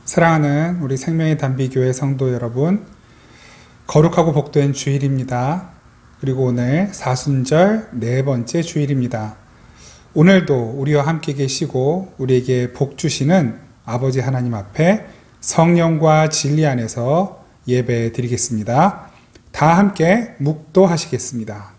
사랑하는 우리 생명의 단비교회 성도 여러분, 거룩하고 복된 주일입니다. 그리고 오늘 사순절 네 번째 주일입니다. 오늘도 우리와 함께 계시고 우리에게 복 주시는 아버지 하나님 앞에 성령과 진리 안에서 예배 드리겠습니다. 다 함께 묵도하시겠습니다.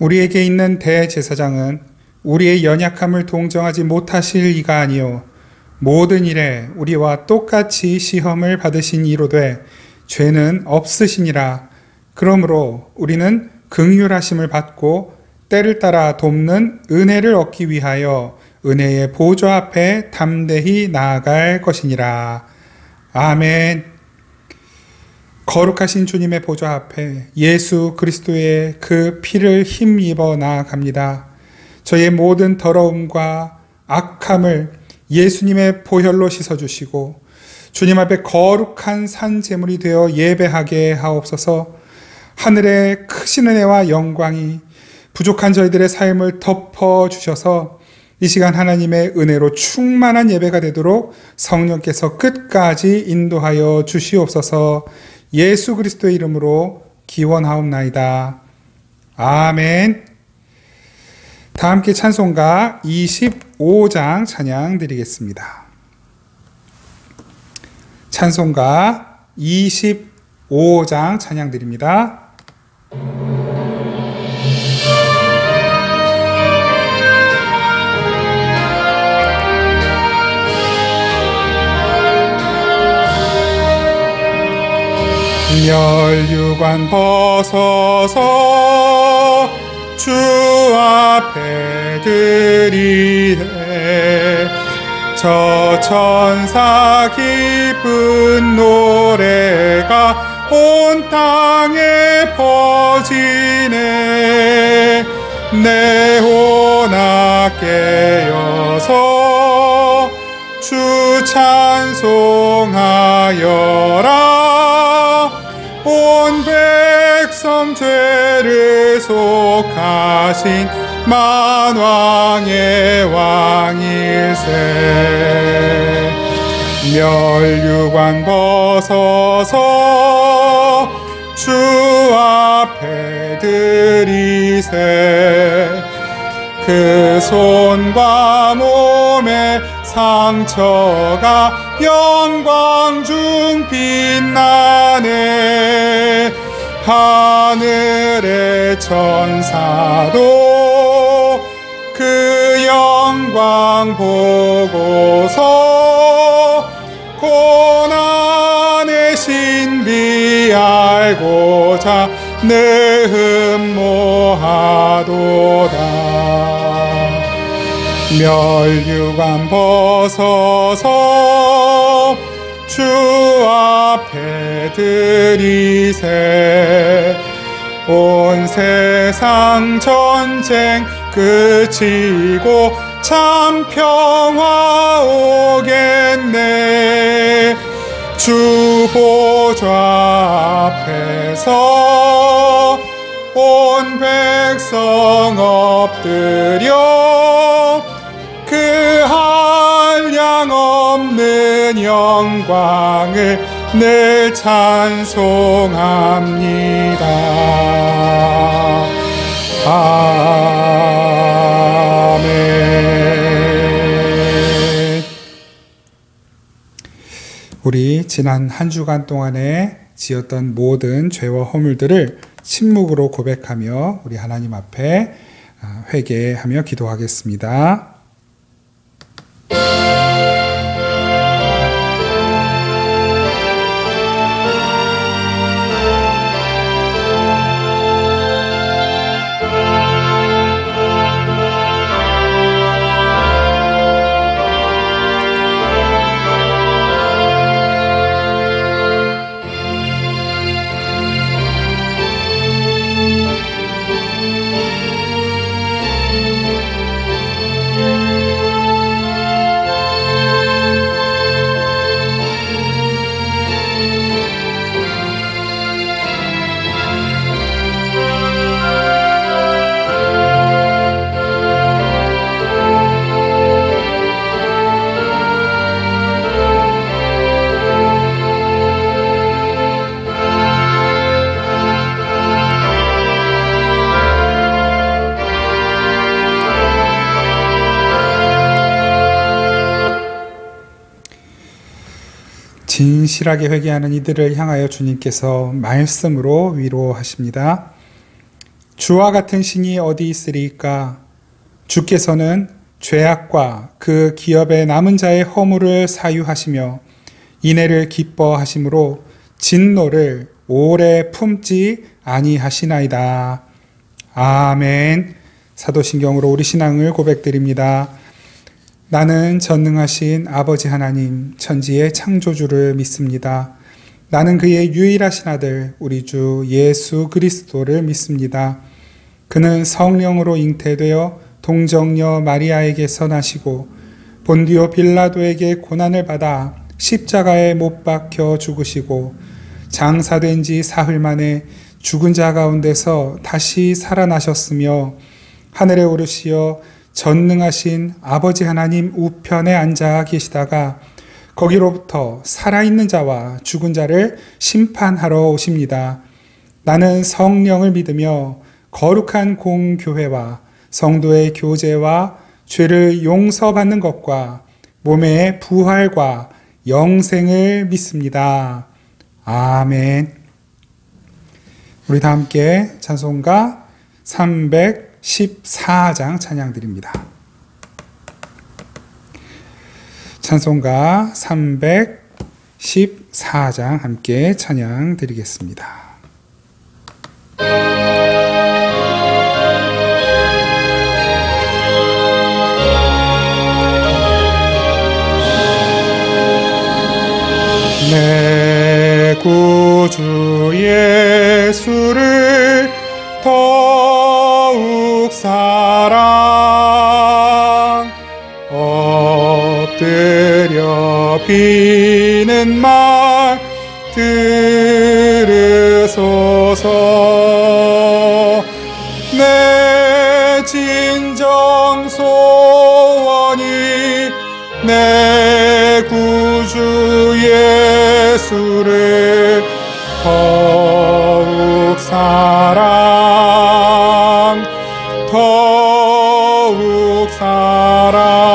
우리에게 있는 대제사장은 우리의 연약함을 동정하지 못하실 이가 아니요 모든 일에 우리와 똑같이 시험을 받으신 이로되 죄는 없으시니라. 그러므로 우리는 긍휼하심을 받고 때를 따라 돕는 은혜를 얻기 위하여 은혜의 보좌 앞에 담대히 나아갈 것이니라. 아멘. 거룩하신 주님의 보좌 앞에 예수 그리스도의 그 피를 힘입어 나아갑니다. 저의 모든 더러움과 악함을 예수님의 보혈로 씻어주시고 주님 앞에 거룩한 산제물이 되어 예배하게 하옵소서. 하늘의 크신 은혜와 영광이 부족한 저희들의 삶을 덮어주셔서 이 시간 하나님의 은혜로 충만한 예배가 되도록 성령께서 끝까지 인도하여 주시옵소서. 예수 그리스도의 이름으로 기원하옵나이다. 아멘. 다 함께 찬송가 25장 찬양 드리겠습니다. 찬송가 25장 찬양 드립니다. 멸류관 벗어서 주 앞에 드리되 저 천사 기쁜 노래가 온 땅에 퍼지네. 내 혼아 깨어서 주 찬송하여라. 온 백성 죄를 속하신 만왕의 왕일세. 멸류관 벗어서 주 앞에 드리세. 그 손과 몸의 상처가 영광 중 빛나네. 하늘의 천사도 그 영광 보고서 고난의 신비 알고자 늘 흠모하도다. 멸류관 벗어서 주 앞에 드리세. 온 세상 전쟁 그치고 참 평화 오겠네. 주 보좌 앞에서 온 백성 엎드려 그 한량 없는 영광을 늘 찬송합니다. 아멘. 우리 지난 한 주간 동안에 지었던 모든 죄와 허물들을 침묵으로 고백하며 우리 하나님 앞에 회개하며 기도하겠습니다. 진실하게 회개하는 이들을 향하여 주님께서 말씀으로 위로하십니다. 주와 같은 신이 어디 있으리까? 주께서는 죄악과 그 기업의 남은 자의 허물을 사유하시며 인애를 기뻐하심으로 진노를 오래 품지 아니하시나이다. 아멘. 사도신경으로 우리 신앙을 고백드립니다. 나는 전능하신 아버지 하나님, 천지의 창조주를 믿습니다. 나는 그의 유일하신 아들, 우리 주 예수 그리스도를 믿습니다. 그는 성령으로 잉태되어 동정녀 마리아에게서 나시고 본디오 빌라도에게 고난을 받아 십자가에 못 박혀 죽으시고 장사된 지 사흘 만에 죽은 자 가운데서 다시 살아나셨으며 하늘에 오르시어 전능하신 아버지 하나님 우편에 앉아 계시다가 거기로부터 살아있는 자와 죽은 자를 심판하러 오십니다. 나는 성령을 믿으며 거룩한 공교회와 성도의 교제와 죄를 용서받는 것과 몸의 부활과 영생을 믿습니다. 아멘. 우리 다 함께 찬송가 314장 찬양드립니다. 찬송가 314장 함께 찬양드리겠습니다. 내 구주 예수를 더욱 사랑 엎드려 비는 말 들으소서. 내 진정 소원이 내 구주 예수를 더욱 사랑 더욱 사랑.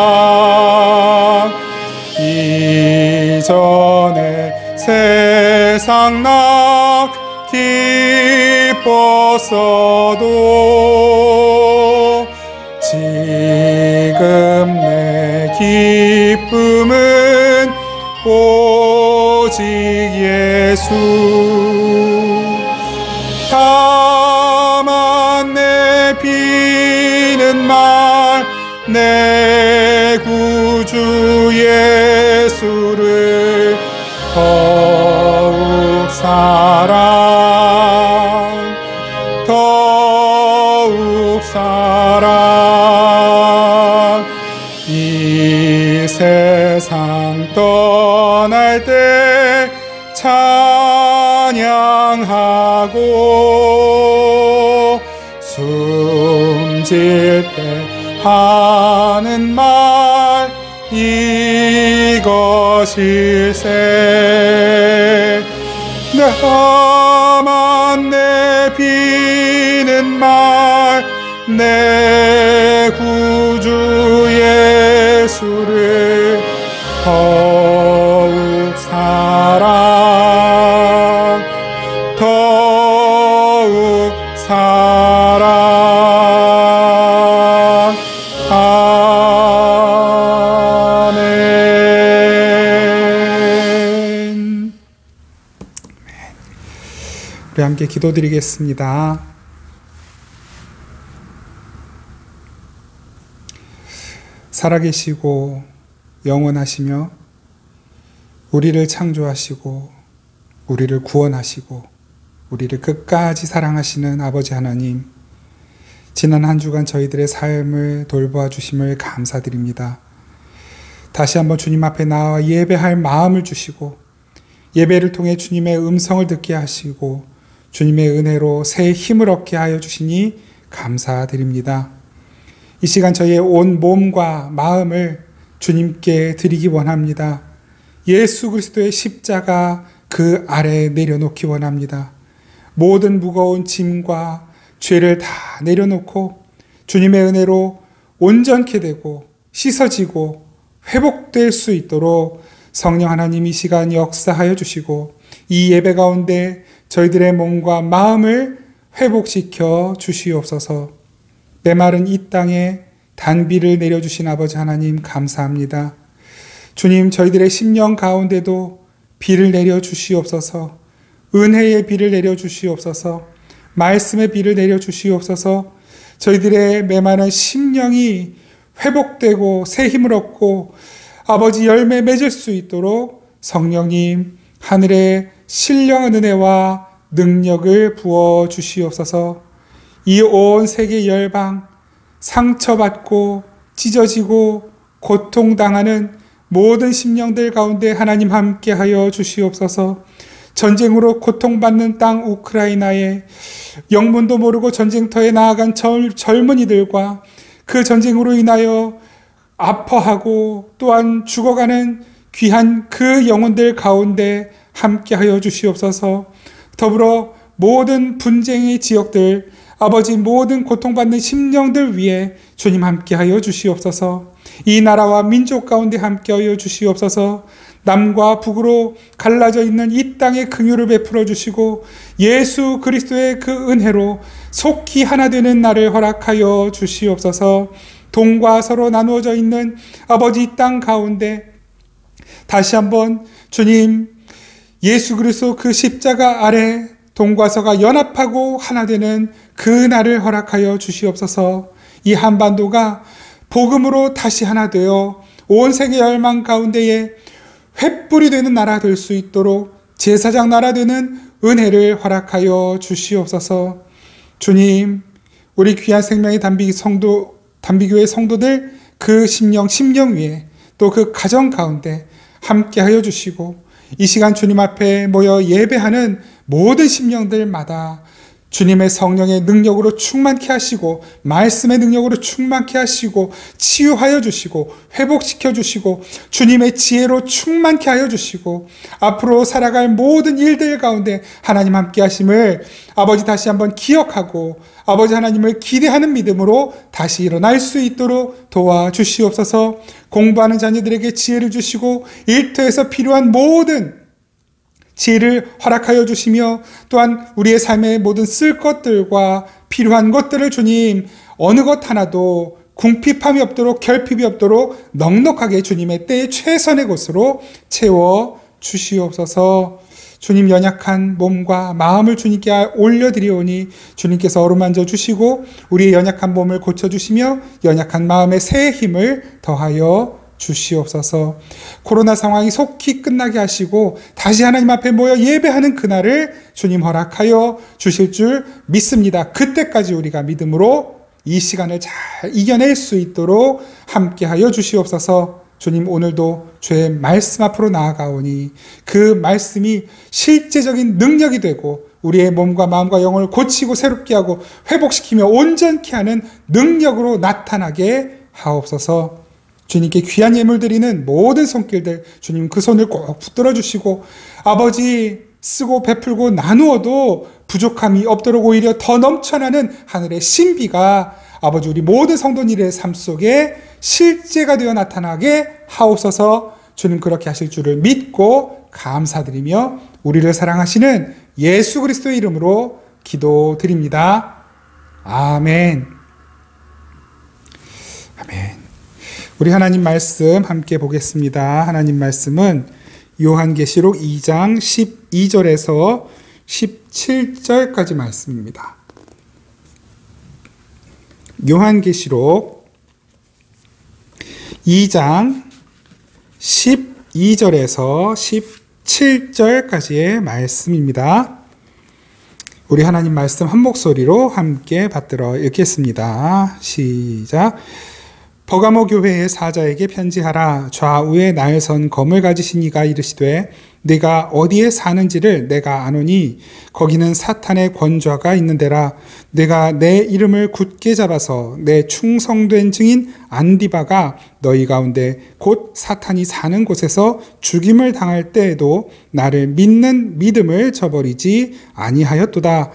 이전에 세상 나 기뻤어도 지금 내 기쁨은 오직 예수. 다만 내 비는 말 내 구주 예수를 더욱 사랑 더욱 사랑. 이 세상 떠날 때 찬양하고 숨질 때 하는 말 이것일세. 다만 내 비는 말 내 구주 예수를 더욱 사랑 더욱 사랑. 아멘. 우리 함께 기도드리겠습니다. 살아계시고 영원하시며 우리를 창조하시고 우리를 구원하시고 우리를 끝까지 사랑하시는 아버지 하나님, 지난 한 주간 저희들의 삶을 돌보아 주심을 감사드립니다. 다시 한번 주님 앞에 나와 예배할 마음을 주시고 예배를 통해 주님의 음성을 듣게 하시고 주님의 은혜로 새 힘을 얻게 하여 주시니 감사드립니다. 이 시간 저희의 온 몸과 마음을 주님께 드리기 원합니다. 예수 그리스도의 십자가 그 아래에 내려놓기 원합니다. 모든 무거운 짐과 죄를 다 내려놓고 주님의 은혜로 온전케 되고 씻어지고 회복될 수 있도록 성령 하나님 이 시간 역사하여 주시고 이 예배 가운데 저희들의 몸과 마음을 회복시켜 주시옵소서. 메마른 이 땅에 단비를 내려주신 아버지 하나님 감사합니다. 주님, 저희들의 심령 가운데도 비를 내려주시옵소서. 은혜의 비를 내려주시옵소서. 말씀의 비를 내려주시옵소서. 저희들의 메마른 심령이 회복되고 새 힘을 얻고 아버지 열매 맺을 수 있도록 성령님 하늘의 신령한 은혜와 능력을 부어 주시옵소서. 이 온 세계 열방, 상처받고 찢어지고 고통당하는 모든 심령들 가운데 하나님 함께하여 주시옵소서. 전쟁으로 고통받는 땅 우크라이나에 영문도 모르고 전쟁터에 나아간 젊은이들과 그 전쟁으로 인하여 아파하고 또한 죽어가는 귀한 그 영혼들 가운데 함께하여 주시옵소서. 더불어 모든 분쟁의 지역들, 아버지 모든 고통받는 심령들 위해 주님 함께하여 주시옵소서. 이 나라와 민족 가운데 함께하여 주시옵소서. 남과 북으로 갈라져 있는 이 땅에 긍휼을 베풀어 주시고 예수 그리스도의 그 은혜로 속히 하나 되는 날을 허락하여 주시옵소서. 동과 서로 나누어져 있는 아버지 이 땅 가운데 다시 한번 주님 예수 그리스도 그 십자가 아래 동과 서가 연합하고 하나 되는 그 날을 허락하여 주시옵소서. 이 한반도가 복음으로 다시 하나 되어 온 세계 열망 가운데에 횃불이 되는 나라 될 수 있도록 제사장 나라 되는 은혜를 허락하여 주시옵소서. 주님, 우리 귀한 생명의 단비교회 성도들 그 심령 위에 또 그 가정 가운데 함께하여 주시고 이 시간 주님 앞에 모여 예배하는 모든 심령들마다 주님의 성령의 능력으로 충만케 하시고 말씀의 능력으로 충만케 하시고 치유하여 주시고 회복시켜 주시고 주님의 지혜로 충만케 하여 주시고 앞으로 살아갈 모든 일들 가운데 하나님 함께 하심을 아버지 다시 한번 기억하고 아버지 하나님을 기대하는 믿음으로 다시 일어날 수 있도록 도와주시옵소서. 공부하는 자녀들에게 지혜를 주시고 일터에서 필요한 모든 지혜를 허락하여 주시며 또한 우리의 삶의 모든 쓸 것들과 필요한 것들을 주님 어느 것 하나도 궁핍함이 없도록 결핍이 없도록 넉넉하게 주님의 때에 최선의 곳으로 채워 주시옵소서. 주님 연약한 몸과 마음을 주님께 올려드리오니 주님께서 어루만져 주시고 우리의 연약한 몸을 고쳐주시며 연약한 마음에 새 힘을 더하여 주시옵소서. 코로나 상황이 속히 끝나게 하시고 다시 하나님 앞에 모여 예배하는 그날을 주님 허락하여 주실 줄 믿습니다. 그때까지 우리가 믿음으로 이 시간을 잘 이겨낼 수 있도록 함께하여 주시옵소서. 주님 오늘도 주의 말씀 앞으로 나아가오니 그 말씀이 실제적인 능력이 되고 우리의 몸과 마음과 영혼을 고치고 새롭게 하고 회복시키며 온전케 하는 능력으로 나타나게 하옵소서. 주님께 귀한 예물 드리는 모든 손길들 주님 그 손을 꼭 붙들어 주시고 아버지 쓰고 베풀고 나누어도 부족함이 없도록 오히려 더 넘쳐나는 하늘의 신비가 아버지 우리 모든 성도님의 삶 속에 실제가 되어 나타나게 하옵소서. 주님 그렇게 하실 줄을 믿고 감사드리며 우리를 사랑하시는 예수 그리스도의 이름으로 기도드립니다. 아멘. 아멘. 우리 하나님 말씀 함께 보겠습니다. 하나님 말씀은 요한계시록 2장 12절에서 17절까지 말씀입니다. 요한계시록 2장 12절에서 17절까지의 말씀입니다. 우리 하나님 말씀 한 목소리로 함께 받들어 읽겠습니다. 시작. 버가모 교회의 사자에게 편지하라. 좌우에 날선 검을 가지신 이가 이르시되 네가 어디에 사는지를 내가 아노니 거기는 사탄의 권좌가 있는 데라. 내가 내 이름을 굳게 잡아서 내 충성된 증인 안디바가 너희 가운데 곧 사탄이 사는 곳에서 죽임을 당할 때에도 나를 믿는 믿음을 저버리지 아니하였도다.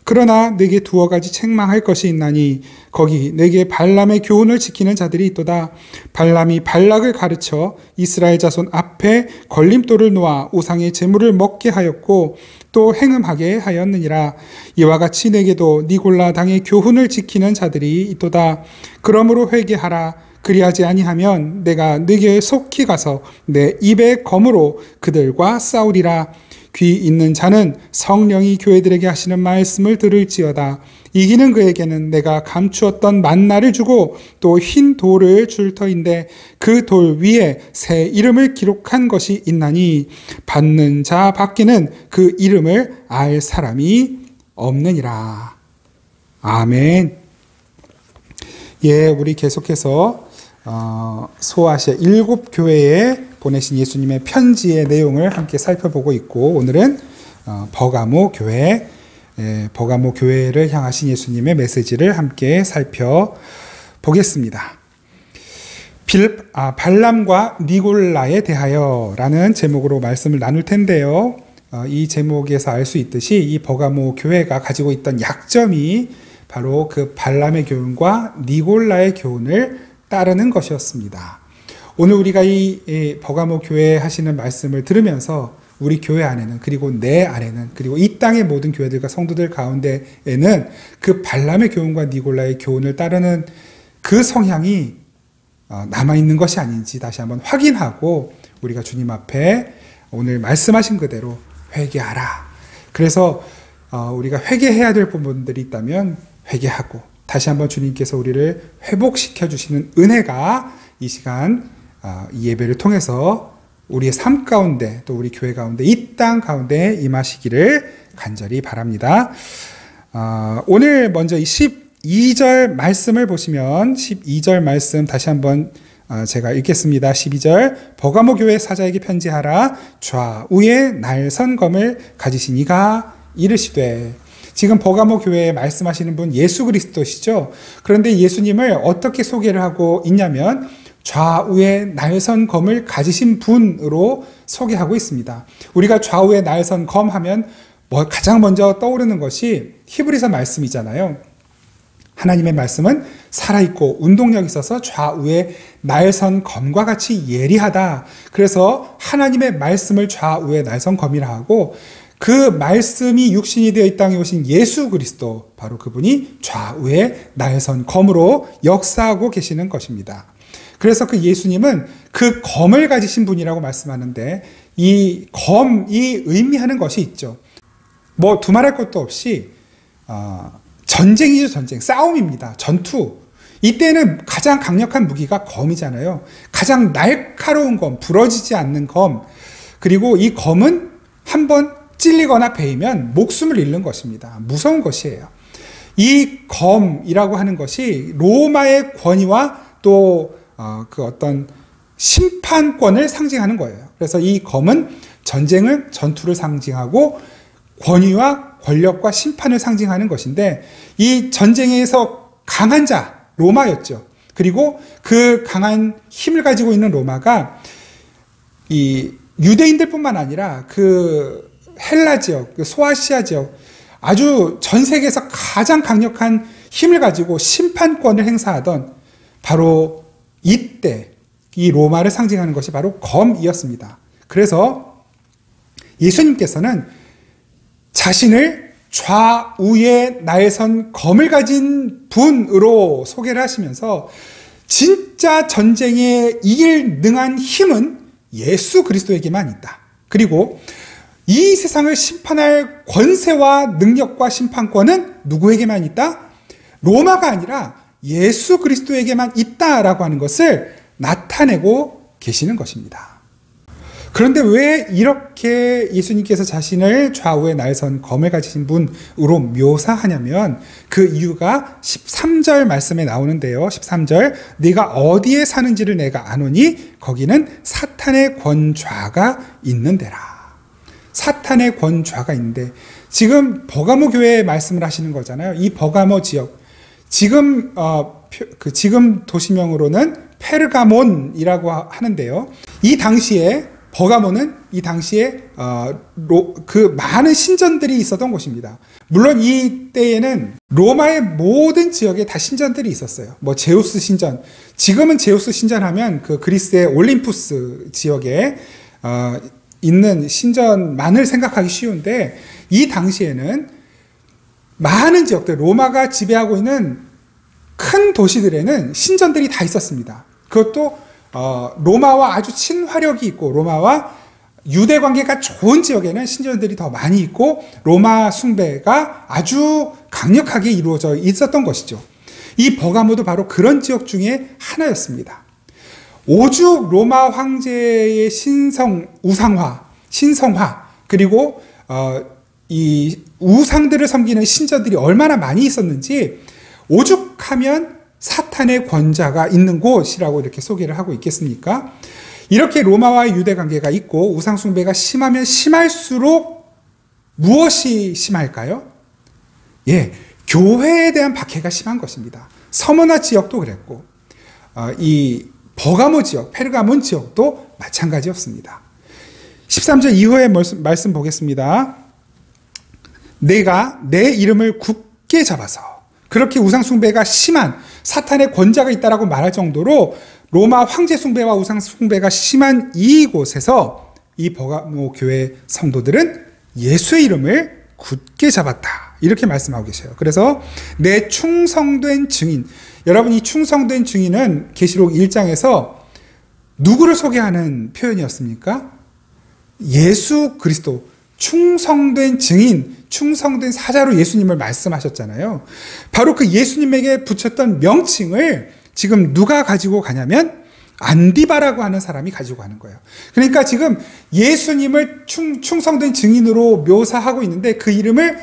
그러나 내게 두어 가지 책망할 것이 있나니 거기 내게 발람의 교훈을 지키는 자들이 있도다. 발람이 발락을 가르쳐 이스라엘 자손 앞에 걸림돌을 놓아 우상의 제물을 먹게 하였고 또 행음하게 하였느니라. 이와 같이 내게도 니골라 당의 교훈을 지키는 자들이 있도다. 그러므로 회개하라. 그리하지 아니하면 내가 네게 속히 가서 내 입의 검으로 그들과 싸우리라. 귀 있는 자는 성령이 교회들에게 하시는 말씀을 들을지어다. 이기는 그에게는 내가 감추었던 만나를 주고 또 흰 돌을 줄 터인데 그 돌 위에 새 이름을 기록한 것이 있나니 받는 자 밖에는 그 이름을 알 사람이 없느니라. 아멘. 예, 우리 계속해서 소아시아 7교회에 보내신 예수님의 편지의 내용을 함께 살펴보고 있고, 오늘은 버가모 교회를 향하신 예수님의 메시지를 함께 살펴보겠습니다. 발람과 니골라에 대하여 라는 제목으로 말씀을 나눌 텐데요. 이 제목에서 알 수 있듯이 이 버가모 교회가 가지고 있던 약점이 바로 그 발람의 교훈과 니골라의 교훈을 따르는 것이었습니다. 오늘 우리가 이 버가모 교회 하시는 말씀을 들으면서 우리 교회 안에는, 그리고 내 안에는, 그리고 이 땅의 모든 교회들과 성도들 가운데에는 그 발람의 교훈과 니골라의 교훈을 따르는 그 성향이 남아있는 것이 아닌지 다시 한번 확인하고 우리가 주님 앞에 오늘 말씀하신 그대로 회개하라. 그래서 우리가 회개해야 될 부분들이 있다면 회개하고 다시 한번 주님께서 우리를 회복시켜 주시는 은혜가 이 시간 이 예배를 통해서 우리의 삶 가운데 또 우리 교회 가운데 이 땅 가운데 임하시기를 간절히 바랍니다. 오늘 먼저 이 12절 말씀을 보시면 12절 말씀 다시 한번 제가 읽겠습니다. 12절 버가모 교회 사자에게 편지하라. 좌우에 날선 검을 가지신 이가 이르시되. 지금 버가모 교회에 말씀하시는 분 예수 그리스도시죠. 그런데 예수님을 어떻게 소개를 하고 있냐면 좌우에 날선 검을 가지신 분으로 소개하고 있습니다. 우리가 좌우에 날선 검 하면 가장 먼저 떠오르는 것이 히브리서 말씀이잖아요. 하나님의 말씀은 살아있고 운동력이 있어서 좌우에 날선 검과 같이 예리하다. 그래서 하나님의 말씀을 좌우에 날선 검이라 하고, 그 말씀이 육신이 되어 이 땅에 오신 예수 그리스도, 바로 그분이 좌우에 날선 검으로 역사하고 계시는 것입니다. 그래서 그 예수님은 그 검을 가지신 분이라고 말씀하는데, 이 검이 의미하는 것이 있죠. 두말할 것도 없이 전쟁이죠. 전쟁, 싸움입니다. 전투. 이때는 가장 강력한 무기가 검이잖아요. 가장 날카로운 검, 부러지지 않는 검. 그리고 이 검은 한번 찔리거나 베이면 목숨을 잃는 것입니다. 무서운 것이에요. 이 검이라고 하는 것이 로마의 권위와 또 그 어떤 심판권을 상징하는 거예요. 그래서 이 검은 전투를 상징하고 권위와 권력과 심판을 상징하는 것인데, 이 전쟁에서 강한 자, 로마였죠. 그리고 그 강한 힘을 가지고 있는 로마가 이 유대인들뿐만 아니라 그 헬라 지역, 그 소아시아 지역, 아주 전 세계에서 가장 강력한 힘을 가지고 심판권을 행사하던 바로 이때 이 로마를 상징하는 것이 바로 검이었습니다. 그래서 예수님께서는 자신을 좌우에 날선 검을 가진 분으로 소개를 하시면서 진짜 전쟁에 이길 능한 힘은 예수 그리스도에게만 있다. 그리고 이 세상을 심판할 권세와 능력과 심판권은 누구에게만 있다? 로마가 아니라 예수 그리스도에게만 있다라고 하는 것을 나타내고 계시는 것입니다. 그런데 왜 이렇게 예수님께서 자신을 좌우에 날선 검을 가지신 분으로 묘사하냐면 그 이유가 13절 말씀에 나오는데요. 13절, 네가 어디에 사는지를 내가 아노니 거기는 사탄의 권좌가 있는 데라. 사탄의 권좌가 있는데, 지금 버가모 교회에 말씀을 하시는 거잖아요. 이 버가모 지역, 지금 지금 도시명으로는 페르가몬이라고 하는데요. 이 당시에 버가모는 이 당시에 그 많은 신전들이 있었던 곳입니다. 물론 이 때에는 로마의 모든 지역에 다 신전들이 있었어요. 뭐 제우스 신전, 지금은 제우스 신전하면 그 그리스의 올림푸스 지역에 있는 신전만을 생각하기 쉬운데, 이 당시에는 많은 지역들, 로마가 지배하고 있는 큰 도시들에는 신전들이 다 있었습니다. 그것도 로마와 아주 친화력이 있고 로마와 유대 관계가 좋은 지역에는 신전들이 더 많이 있고 로마 숭배가 아주 강력하게 이루어져 있었던 것이죠. 이 버가모도 바로 그런 지역 중에 하나였습니다. 오죽 로마 황제의 신성화, 그리고 이 우상들을 섬기는 신전들이 얼마나 많이 있었는지, 오죽하면 사탄의 권자가 있는 곳이라고 이렇게 소개를 하고 있겠습니까? 이렇게 로마와의 유대 관계가 있고 우상 숭배가 심하면 심할수록 무엇이 심할까요? 교회에 대한 박해가 심한 것입니다. 서머나 지역도 그랬고 이 버가모 지역, 페르가몬 지역도 마찬가지였습니다. 13절 이후의 말씀 보겠습니다. 내가 내 이름을 굳게 잡아서, 그렇게 우상 숭배가 심한 사탄의 권자가 있다라고 말할 정도로 로마 황제 숭배와 우상 숭배가 심한 이곳에서 이 버가모 교회 성도들은 예수의 이름을 굳게 잡았다, 이렇게 말씀하고 계셔요. 그래서 내 충성된 증인, 여러분 이 충성된 증인은 계시록 1장에서 누구를 소개하는 표현이었습니까? 예수 그리스도, 충성된 증인, 충성된 사자로 예수님을 말씀하셨잖아요. 바로 그 예수님에게 붙였던 명칭을 지금 누가 가지고 가냐면 안디바라고 하는 사람이 가지고 가는 거예요. 그러니까 지금 예수님을 충성된 증인으로 묘사하고 있는데 그 이름을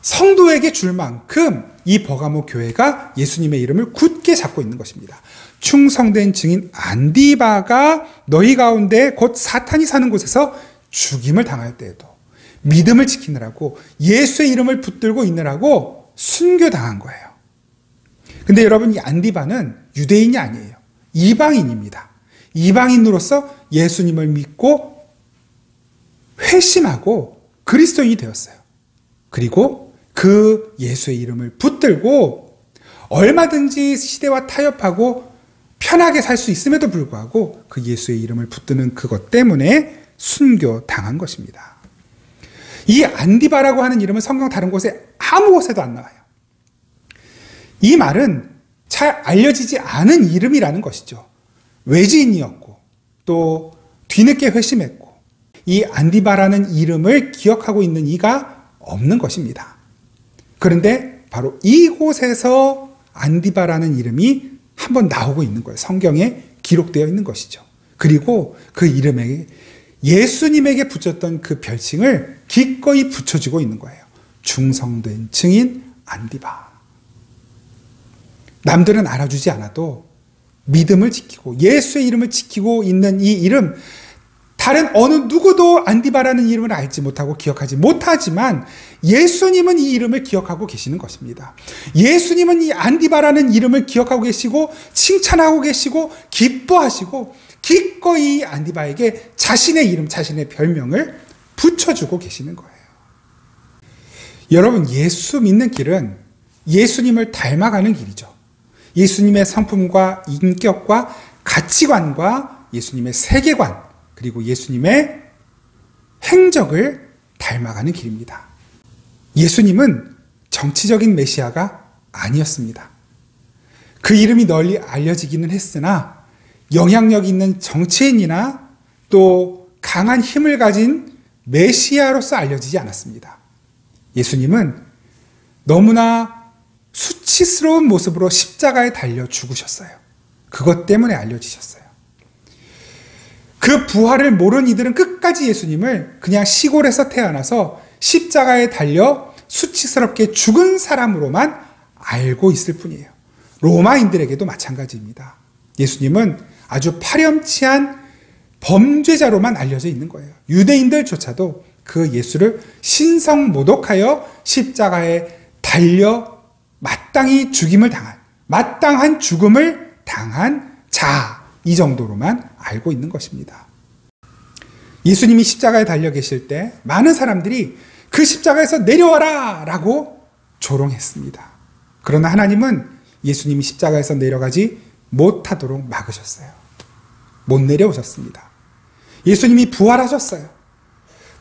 성도에게 줄 만큼 이 버가모 교회가 예수님의 이름을 굳게 잡고 있는 것입니다. 충성된 증인 안디바가 너희 가운데 곧 사탄이 사는 곳에서 죽임을 당할 때에도 믿음을 지키느라고 예수의 이름을 붙들고 있느라고 순교당한 거예요. 근데 여러분, 이 안디바는 유대인이 아니에요. 이방인입니다. 이방인으로서 예수님을 믿고 회심하고 그리스도인이 되었어요. 그리고 그 예수의 이름을 붙들고 얼마든지 시대와 타협하고 편하게 살 수 있음에도 불구하고 그 예수의 이름을 붙드는 그것 때문에 순교당한 것입니다. 이 안디바라고 하는 이름은 성경 다른 곳에 아무 곳에도 안 나와요. 이 말은 잘 알려지지 않은 이름이라는 것이죠. 외지인이었고 또 뒤늦게 회심했고 이 안디바라는 이름을 기억하고 있는 이가 없는 것입니다. 그런데 바로 이곳에서 안디바라는 이름이 한번 나오고 있는 거예요. 성경에 기록되어 있는 것이죠. 그리고 그 이름에 예수님에게 붙였던 그 별칭을 기꺼이 붙여주고 있는 거예요. 충성된 증인 안디바. 남들은 알아주지 않아도 믿음을 지키고 예수의 이름을 지키고 있는 이 이름, 다른 어느 누구도 안디바라는 이름을 알지 못하고 기억하지 못하지만 예수님은 이 이름을 기억하고 계시는 것입니다. 예수님은 이 안디바라는 이름을 기억하고 계시고 칭찬하고 계시고 기뻐하시고 기꺼이 안디바에게 자신의 이름, 자신의 별명을 붙여주고 계시는 거예요. 여러분, 예수 믿는 길은 예수님을 닮아가는 길이죠. 예수님의 성품과 인격과 가치관과 예수님의 세계관, 그리고 예수님의 행적을 닮아가는 길입니다. 예수님은 정치적인 메시아가 아니었습니다. 그 이름이 널리 알려지기는 했으나 영향력 있는 정치인이나 또 강한 힘을 가진 메시아로서 알려지지 않았습니다. 예수님은 너무나 수치스러운 모습으로 십자가에 달려 죽으셨어요. 그것 때문에 알려지셨어요. 그 부활을 모르는 이들은 끝까지 예수님을 그냥 시골에서 태어나서 십자가에 달려 수치스럽게 죽은 사람으로만 알고 있을 뿐이에요. 로마인들에게도 마찬가지입니다. 예수님은 아주 파렴치한 범죄자로만 알려져 있는 거예요. 유대인들조차도 그 예수를 신성모독하여 십자가에 달려 마땅히 죽임을 당한, 마땅한 죽음을 당한 자, 이 정도로만 알고 있는 것입니다. 예수님이 십자가에 달려 계실 때 많은 사람들이 그 십자가에서 내려와라 라고 조롱했습니다. 그러나 하나님은 예수님이 십자가에서 내려가지 못하도록 막으셨어요. 못 내려오셨습니다. 예수님이 부활하셨어요.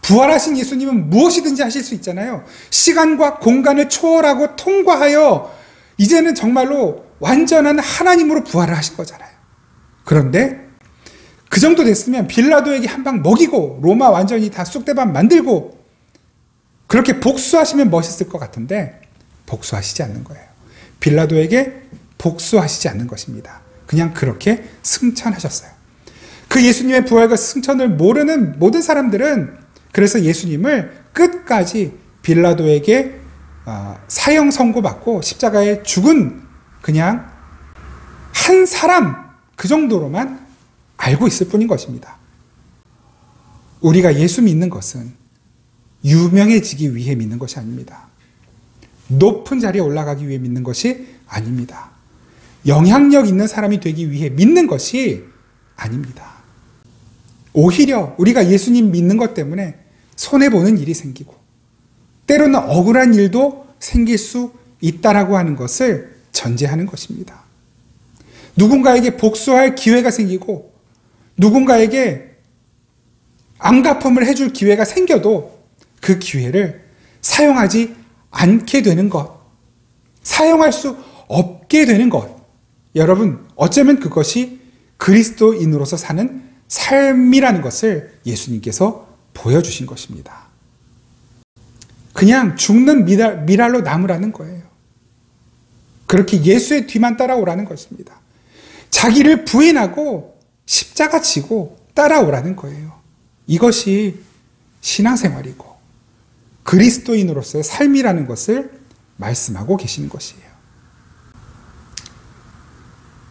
부활하신 예수님은 무엇이든지 하실 수 있잖아요. 시간과 공간을 초월하고 통과하여 이제는 정말로 완전한 하나님으로 부활을 하신 거잖아요. 그런데 그 정도 됐으면 빌라도에게 한 방 먹이고 로마 완전히 다 쑥대밭 만들고 그렇게 복수하시면 멋있을 것 같은데 복수하시지 않는 거예요. 빌라도에게 복수하시지 않는 것입니다. 그냥 그렇게 승천하셨어요. 그 예수님의 부활과 승천을 모르는 모든 사람들은 그래서 예수님을 끝까지 빌라도에게 사형 선고받고 십자가에 죽은 그냥 한 사람 그 정도로만 알고 있을 뿐인 것입니다. 우리가 예수 믿는 것은 유명해지기 위해 믿는 것이 아닙니다. 높은 자리에 올라가기 위해 믿는 것이 아닙니다. 영향력 있는 사람이 되기 위해 믿는 것이 아닙니다. 오히려 우리가 예수님 믿는 것 때문에 손해보는 일이 생기고 때로는 억울한 일도 생길 수 있다라고 하는 것을 전제하는 것입니다. 누군가에게 복수할 기회가 생기고 누군가에게 안갚음을 해줄 기회가 생겨도 그 기회를 사용하지 않게 되는 것, 사용할 수 없게 되는 것, 여러분 어쩌면 그것이 그리스도인으로서 사는 삶이라는 것을 예수님께서 보여주신 것입니다. 그냥 죽는 미랄로 남으라는 거예요. 그렇게 예수의 뒤만 따라오라는 것입니다. 자기를 부인하고 십자가 지고 따라오라는 거예요. 이것이 신앙생활이고 그리스도인으로서의 삶이라는 것을 말씀하고 계시는 것이에요.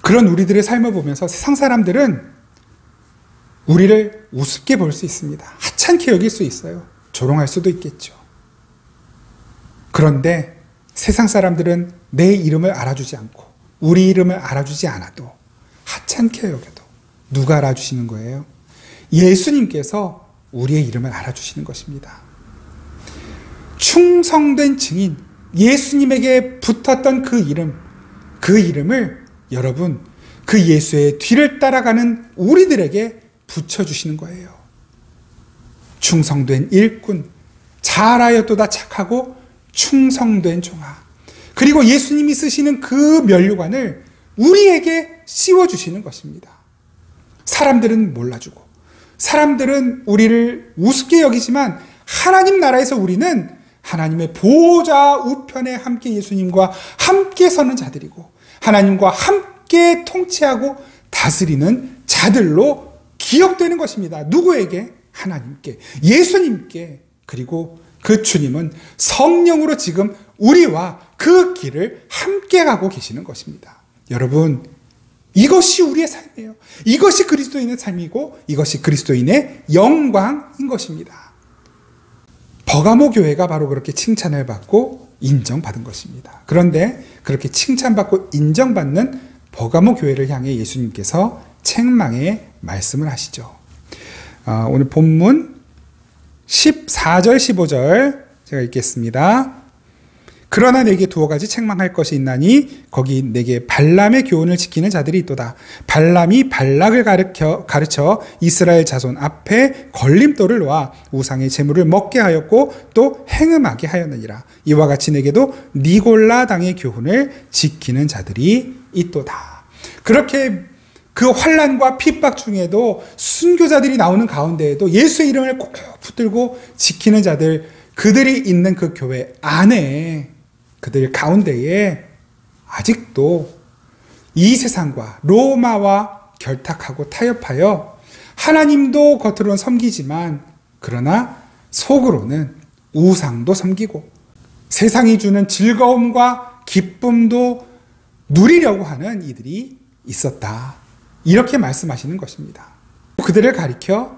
그런 우리들의 삶을 보면서 세상 사람들은 우리를 우습게 볼 수 있습니다. 하찮게 여길 수 있어요. 조롱할 수도 있겠죠. 그런데 세상 사람들은 내 이름을 알아주지 않고 우리 이름을 알아주지 않아도 하찮게 여겨도 누가 알아주시는 거예요? 예수님께서 우리의 이름을 알아주시는 것입니다. 충성된 증인, 예수님에게 붙었던 그 이름을 여러분, 그 예수의 뒤를 따라가는 우리들에게 붙여주시는 거예요. 충성된 일꾼, 잘하였도다 착하고 충성된 종아. 그리고 예수님이 쓰시는 그 면류관을 우리에게 씌워주시는 것입니다. 사람들은 몰라주고, 사람들은 우리를 우습게 여기지만 하나님 나라에서 우리는 하나님의 보호자 우편에 함께 예수님과 함께 서는 자들이고 하나님과 함께 통치하고 다스리는 자들로 기억되는 것입니다. 누구에게? 하나님께, 예수님께. 그리고 그 주님은 성령으로 지금 우리와 그 길을 함께 가고 계시는 것입니다. 여러분, 이것이 우리의 삶이에요. 이것이 그리스도인의 삶이고 이것이 그리스도인의 영광인 것입니다. 버가모 교회가 바로 그렇게 칭찬을 받고 인정받은 것입니다. 그런데 그렇게 칭찬받고 인정받는 버가모 교회를 향해 예수님께서 책망의 말씀을 하시죠. 오늘 본문 14절 15절 제가 읽겠습니다. 그러나 내게 두어 가지 책망할 것이 있나니 거기 내게 발람의 교훈을 지키는 자들이 있도다. 발람이 발락을 가르쳐 이스라엘 자손 앞에 걸림돌을 놓아 우상의 제물을 먹게 하였고 또 행음하게 하였느니라. 이와 같이 내게도 니골라 당의 교훈을 지키는 자들이 있도다. 그렇게 그 환난과 핍박 중에도 순교자들이 나오는 가운데에도 예수의 이름을 꼭 붙들고 지키는 자들, 그들이 있는 그 교회 안에, 그들 가운데에 아직도 이 세상과 로마와 결탁하고 타협하여 하나님도 겉으로는 섬기지만 그러나 속으로는 우상도 섬기고 세상이 주는 즐거움과 기쁨도 누리려고 하는 이들이 있었다. 이렇게 말씀하시는 것입니다. 그들을 가리켜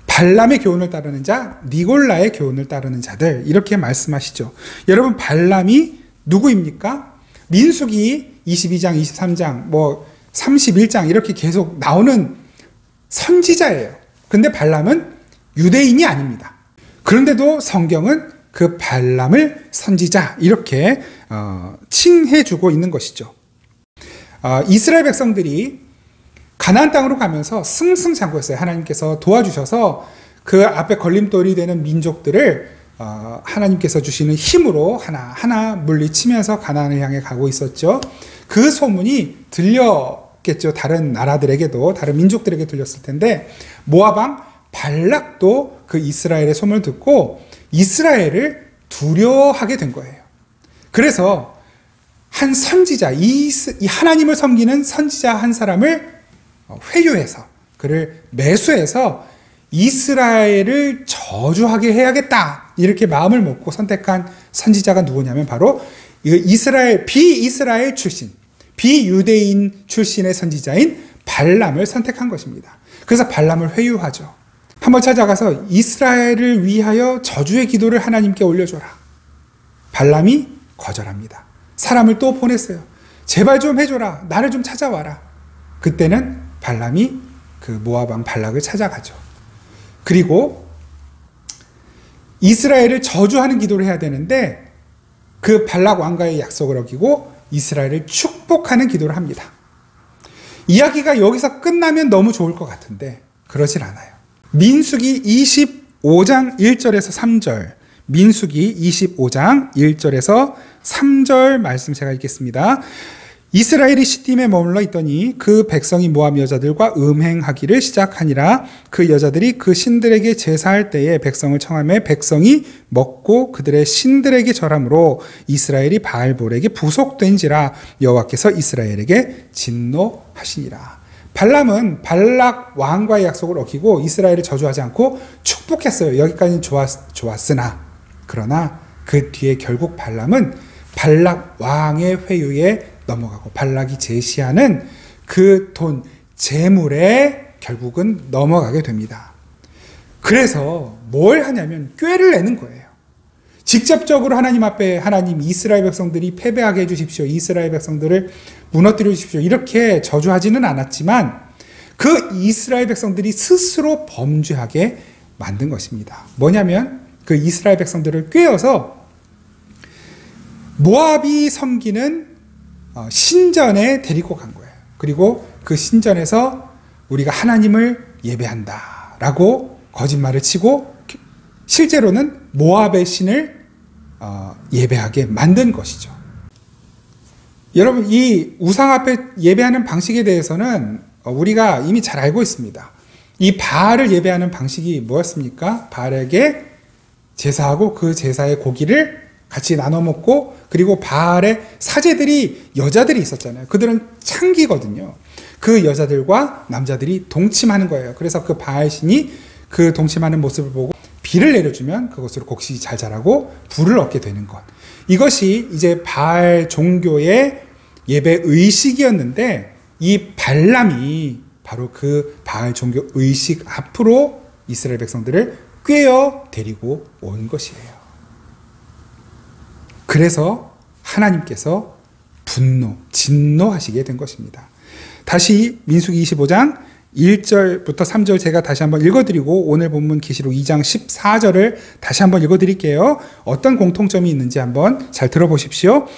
발람의 교훈을 따르는 자, 니골라의 교훈을 따르는 자들, 이렇게 말씀하시죠. 여러분, 발람이 누구입니까? 민수기 22장, 23장, 31장 이렇게 계속 나오는 선지자예요. 근데 발람은 유대인이 아닙니다. 그런데도 성경은 그 발람을 선지자 이렇게 칭해주고 있는 것이죠. 이스라엘 백성들이 가나안 땅으로 가면서 승승장구했어요. 하나님께서 도와주셔서 그 앞에 걸림돌이 되는 민족들을 하나님께서 주시는 힘으로 하나하나 물리치면서 가나안을 향해 가고 있었죠. 그 소문이 들렸겠죠. 다른 나라들에게도, 다른 민족들에게 들렸을 텐데, 모압 왕 발락도 그 이스라엘의 소문을 듣고 이스라엘을 두려워하게 된 거예요. 그래서 한 선지자, 이 하나님을 섬기는 선지자 한 사람을 회유해서, 그를 매수해서 이스라엘을 저주하게 해야겠다, 이렇게 마음을 먹고 선택한 선지자가 누구냐면 바로 비이스라엘 출신, 비유대인 출신의 선지자인 발람을 선택한 것입니다. 그래서 발람을 회유하죠. 한번 찾아가서 이스라엘을 위하여 저주의 기도를 하나님께 올려줘라. 발람이 거절합니다. 사람을 또 보냈어요. 제발 좀 해줘라. 나를 좀 찾아와라. 그때는 발람이 그 모압 왕 발락을 찾아가죠. 그리고 이스라엘을 저주하는 기도를 해야 되는데 그 발락 왕과의 약속을 어기고 이스라엘을 축복하는 기도를 합니다. 이야기가 여기서 끝나면 너무 좋을 것 같은데 그러질 않아요. 민수기 25장 1절에서 3절, 민수기 25장 1절에서 3절 말씀 제가 읽겠습니다. 이스라엘이 시딤에 머물러 있더니 그 백성이 모압 여자들과 음행하기를 시작하니라. 그 여자들이 그 신들에게 제사할 때에 백성을 청하매 백성이 먹고 그들의 신들에게 절함으로 이스라엘이 바알볼에게 부속된지라. 여호와께서 이스라엘에게 진노하시니라. 발람은 발락 왕과의 약속을 어기고 이스라엘을 저주하지 않고 축복했어요. 여기까지는 좋았으나, 그러나 그 뒤에 결국 발람은 발락 왕의 회유에 넘어가고 발락이 제시하는 그 돈, 재물에 결국은 넘어가게 됩니다. 그래서 뭘 하냐면 꾀를 내는 거예요. 직접적으로 하나님 앞에, 하나님 이스라엘 백성들이 패배하게 해주십시오, 이스라엘 백성들을 무너뜨려 주십시오, 이렇게 저주하지는 않았지만 그 이스라엘 백성들이 스스로 범죄하게 만든 것입니다. 뭐냐면 그 이스라엘 백성들을 꾀어서 모압이 섬기는 신전에 데리고 간 거예요. 그리고 그 신전에서 우리가 하나님을 예배한다 라고 거짓말을 치고 실제로는 모압의 신을 예배하게 만든 것이죠. 여러분, 이 우상 앞에 예배하는 방식에 대해서는 우리가 이미 잘 알고 있습니다. 이 바알을 예배하는 방식이 뭐였습니까? 바알에게 제사하고 그 제사의 고기를 같이 나눠 먹고, 그리고 바알의 사제들이 여자들이 있었잖아요. 그들은 창기거든요. 그 여자들과 남자들이 동침하는 거예요. 그래서 그 바알 신이 그 동침하는 모습을 보고 비를 내려주면 그것으로 곡식이 잘 자라고 부를 얻게 되는 것. 이것이 이제 바알 종교의 예배 의식이었는데, 이 발람이 바로 그 바알 종교 의식 앞으로 이스라엘 백성들을 꿰어 데리고 온 것이에요. 그래서 하나님께서 진노하시게 된 것입니다. 다시 민수기 25장 1절부터 3절 제가 다시 한번 읽어드리고 오늘 본문 계시록 2장 14절을 다시 한번 읽어드릴게요. 어떤 공통점이 있는지 한번 잘 들어보십시오.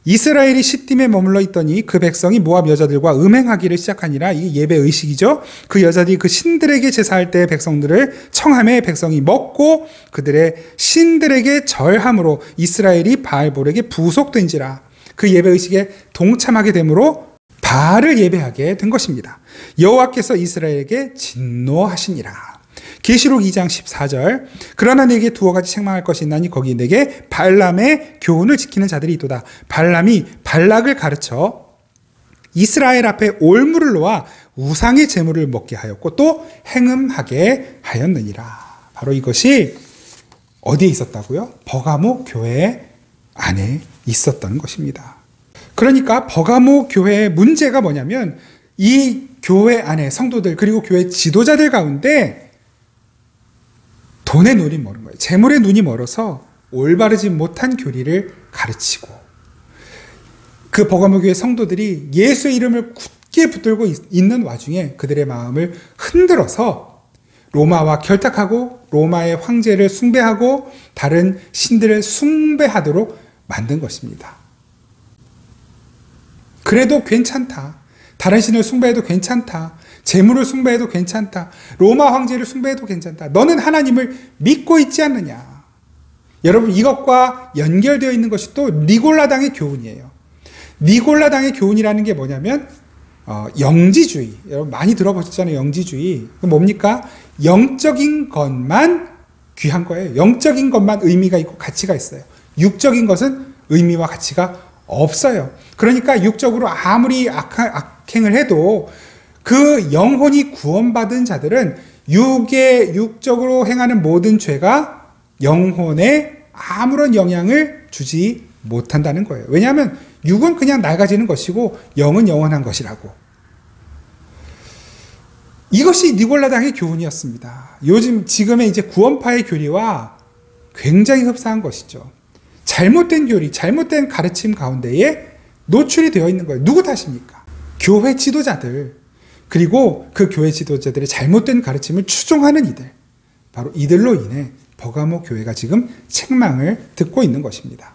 이스라엘이 시딤에 머물러 있더니 그 백성이 모압 여자들과 음행하기를 시작하니라. 이 예배 의식이죠. 그 여자들이 그 신들에게 제사할 때 백성들을 청하매 백성이 먹고 그들의 신들에게 절함으로 이스라엘이 바알볼에게 부속된지라. 그 예배 의식에 동참하게 되므로 바알을 예배하게 된 것입니다. 여호와께서 이스라엘에게 진노하시니라. 계시록 2장 14절. 그러나 내게 두어 가지 책망할 것이 있나니 거기 내게 발람의 교훈을 지키는 자들이 있도다. 발람이 발락을 가르쳐 이스라엘 앞에 올무를 놓아 우상의 제물을 먹게 하였고 또 행음하게 하였느니라. 바로 이것이 어디에 있었다고요? 버가모 교회 안에 있었던 것입니다. 그러니까 버가모 교회의 문제가 뭐냐면 이 교회 안에 성도들 그리고 교회 지도자들 가운데 돈의 눈이 멀은 거예요. 재물의 눈이 멀어서 올바르지 못한 교리를 가르치고, 그 버가모 교회 성도들이 예수의 이름을 굳게 붙들고 있는 와중에 그들의 마음을 흔들어서 로마와 결탁하고 로마의 황제를 숭배하고 다른 신들을 숭배하도록 만든 것입니다. 그래도 괜찮다. 다른 신을 숭배해도 괜찮다. 재물을 숭배해도 괜찮다. 로마 황제를 숭배해도 괜찮다. 너는 하나님을 믿고 있지 않느냐. 여러분, 이것과 연결되어 있는 것이 또 니골라당의 교훈이에요. 니골라당의 교훈이라는 게 뭐냐면 영지주의. 여러분 많이 들어보셨잖아요. 영지주의. 그 뭡니까? 영적인 것만 귀한 거예요. 영적인 것만 의미가 있고 가치가 있어요. 육적인 것은 의미와 가치가 없어요. 그러니까 육적으로 아무리 악행을 해도 그 영혼이 구원받은 자들은 육적으로 행하는 모든 죄가 영혼에 아무런 영향을 주지 못한다는 거예요. 왜냐하면 육은 그냥 낡아지는 것이고 영은 영원한 것이라고. 이것이 니골라당의 교훈이었습니다. 지금의 이제 구원파의 교리와 굉장히 흡사한 것이죠. 잘못된 교리, 잘못된 가르침 가운데에 노출이 되어 있는 거예요. 누구 탓입니까? 교회 지도자들, 그리고 그 교회 지도자들의 잘못된 가르침을 추종하는 이들, 바로 이들로 인해 버가모 교회가 지금 책망을 듣고 있는 것입니다.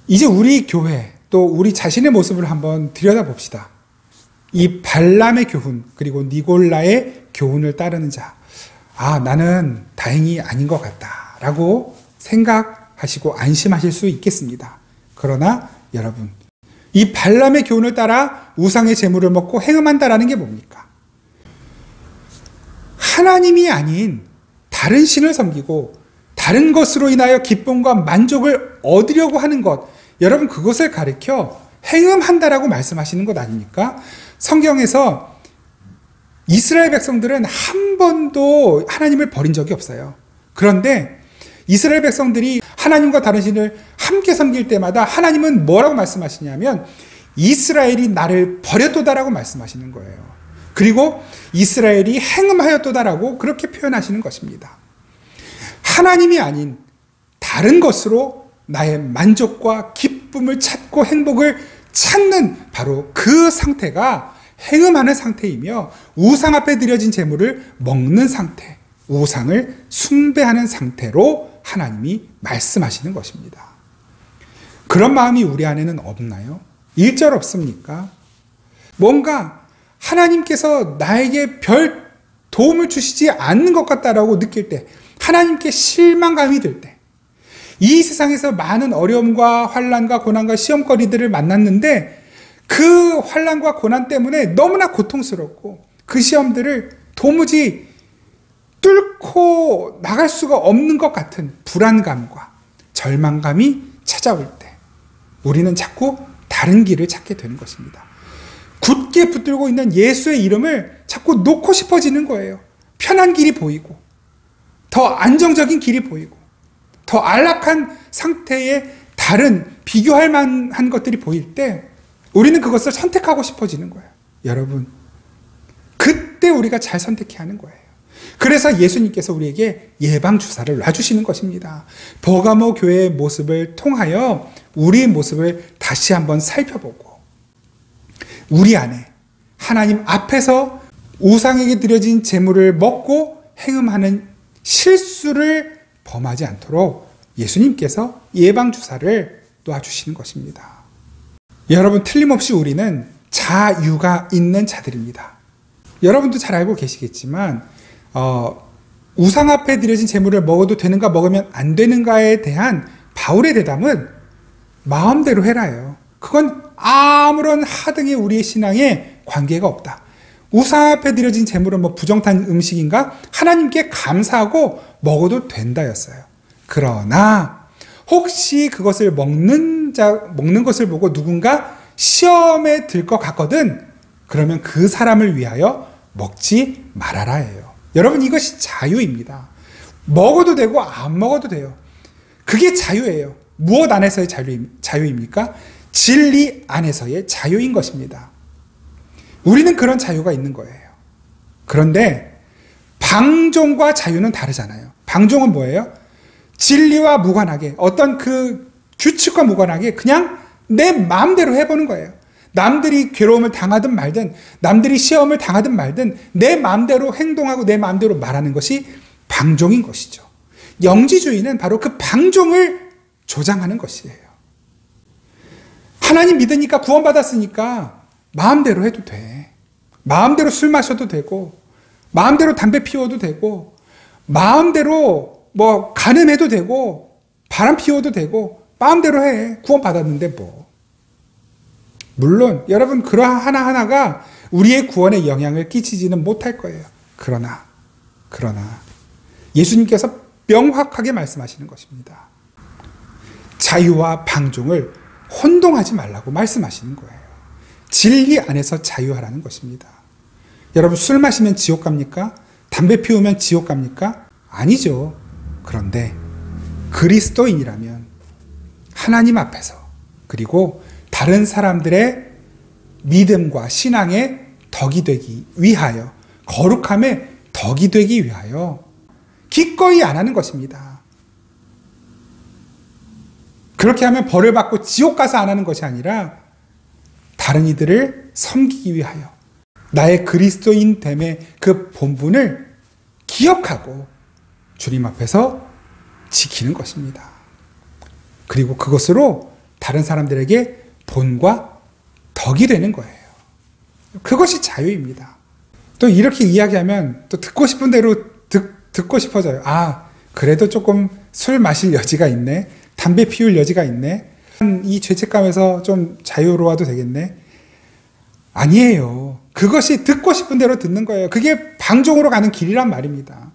이제 우리 교회, 또 우리 자신의 모습을 한번 들여다봅시다. 이 발람의 교훈, 그리고 니골라의 교훈을 따르는 자, 나는 다행히 아닌 것 같다라고 생각하시고 안심하실 수 있겠습니다. 그러나 여러분, 이 발람의 교훈을 따라 우상의 재물을 먹고 행음한다라는 게 뭡니까? 하나님이 아닌 다른 신을 섬기고 다른 것으로 인하여 기쁨과 만족을 얻으려고 하는 것, 여러분 그것을 가리켜 행음한다라고 말씀하시는 것 아닙니까? 성경에서 이스라엘 백성들은 한 번도 하나님을 버린 적이 없어요. 그런데 이스라엘 백성들이 하나님과 다른 신을 함께 섬길 때마다 하나님은 뭐라고 말씀하시냐면 이스라엘이 나를 버렸도다라고 말씀하시는 거예요. 그리고 이스라엘이 행음하였도다라고 그렇게 표현하시는 것입니다. 하나님이 아닌 다른 것으로 나의 만족과 기쁨을 찾고 행복을 찾는 바로 그 상태가 행음하는 상태이며 우상 앞에 드려진 제물을 먹는 상태, 우상을 숭배하는 상태로 하나님이 말씀하시는 것입니다. 그런 마음이 우리 안에는 없나요? 일절 없습니까? 뭔가 하나님께서 나에게 별 도움을 주시지 않는 것 같다라고 느낄 때, 하나님께 실망감이 들 때, 이 세상에서 많은 어려움과 환난과 고난과 시험거리들을 만났는데 그 환난과 고난 때문에 너무나 고통스럽고 그 시험들을 도무지 뚫고 나갈 수가 없는 것 같은 불안감과 절망감이 찾아올 때 우리는 자꾸 다른 길을 찾게 되는 것입니다. 굳게 붙들고 있는 예수의 이름을 자꾸 놓고 싶어지는 거예요. 편한 길이 보이고 더 안정적인 길이 보이고 더 안락한 상태의 다른 비교할 만한 것들이 보일 때 우리는 그것을 선택하고 싶어지는 거예요. 여러분, 그때 우리가 잘 선택해야 하는 거예요. 그래서 예수님께서 우리에게 예방주사를 놔주시는 것입니다. 버가모 교회의 모습을 통하여 우리의 모습을 다시 한번 살펴보고 우리 안에 하나님 앞에서 우상에게 드려진 제물을 먹고 행음하는 실수를 범하지 않도록 예수님께서 예방주사를 놔주시는 것입니다. 여러분, 틀림없이 우리는 자유가 있는 자들입니다. 여러분도 잘 알고 계시겠지만 우상 앞에 드려진 제물을 먹어도 되는가 먹으면 안 되는가에 대한 바울의 대답은 마음대로 해라요. 그건 아무런 하등의 우리의 신앙에 관계가 없다. 우상 앞에 드려진 제물은 부정탄 음식인가? 하나님께 감사하고 먹어도 된다였어요. 그러나 혹시 그것을 먹는 것을 보고 누군가 시험에 들 것 같거든, 그러면 그 사람을 위하여 먹지 말아라예요. 여러분, 이것이 자유입니다. 먹어도 되고 안 먹어도 돼요. 그게 자유예요. 무엇 안에서의 자유입니까? 진리 안에서의 자유인 것입니다. 우리는 그런 자유가 있는 거예요. 그런데 방종과 자유는 다르잖아요. 방종은 뭐예요? 진리와 무관하게, 어떤 그 규칙과 무관하게 그냥 내 마음대로 해보는 거예요. 남들이 괴로움을 당하든 말든, 남들이 시험을 당하든 말든 내 마음대로 행동하고 내 마음대로 말하는 것이 방종인 것이죠. 영지주의는 바로 그 방종을 조장하는 것이에요. 하나님 믿으니까 구원받았으니까 마음대로 해도 돼. 마음대로 술 마셔도 되고, 마음대로 담배 피워도 되고, 마음대로 간음해도 되고, 바람 피워도 되고, 마음대로 해. 구원받았는데 뭐. 물론 여러분 그러한 하나하나가 우리의 구원에 영향을 끼치지는 못할 거예요. 그러나 예수님께서 명확하게 말씀하시는 것입니다. 자유와 방종을 혼동하지 말라고 말씀하시는 거예요. 진리 안에서 자유하라는 것입니다. 여러분 술 마시면 지옥 갑니까? 담배 피우면 지옥 갑니까? 아니죠. 그런데 그리스도인이라면 하나님 앞에서 그리고 다른 사람들의 믿음과 신앙의 덕이 되기 위하여, 거룩함의 덕이 되기 위하여 기꺼이 안 하는 것입니다. 그렇게 하면 벌을 받고 지옥 가서 안 하는 것이 아니라 다른 이들을 섬기기 위하여 나의 그리스도인됨의 그 본분을 기억하고 주님 앞에서 지키는 것입니다. 그리고 그것으로 다른 사람들에게 본과 덕이 되는 거예요. 그것이 자유입니다. 또 이렇게 이야기하면 또 듣고 싶은 대로 듣고 싶어져요. 아, 그래도 조금 술 마실 여지가 있네. 담배 피울 여지가 있네. 이 죄책감에서 좀 자유로워도 되겠네. 아니에요. 그것이 듣고 싶은 대로 듣는 거예요. 그게 방종으로 가는 길이란 말입니다.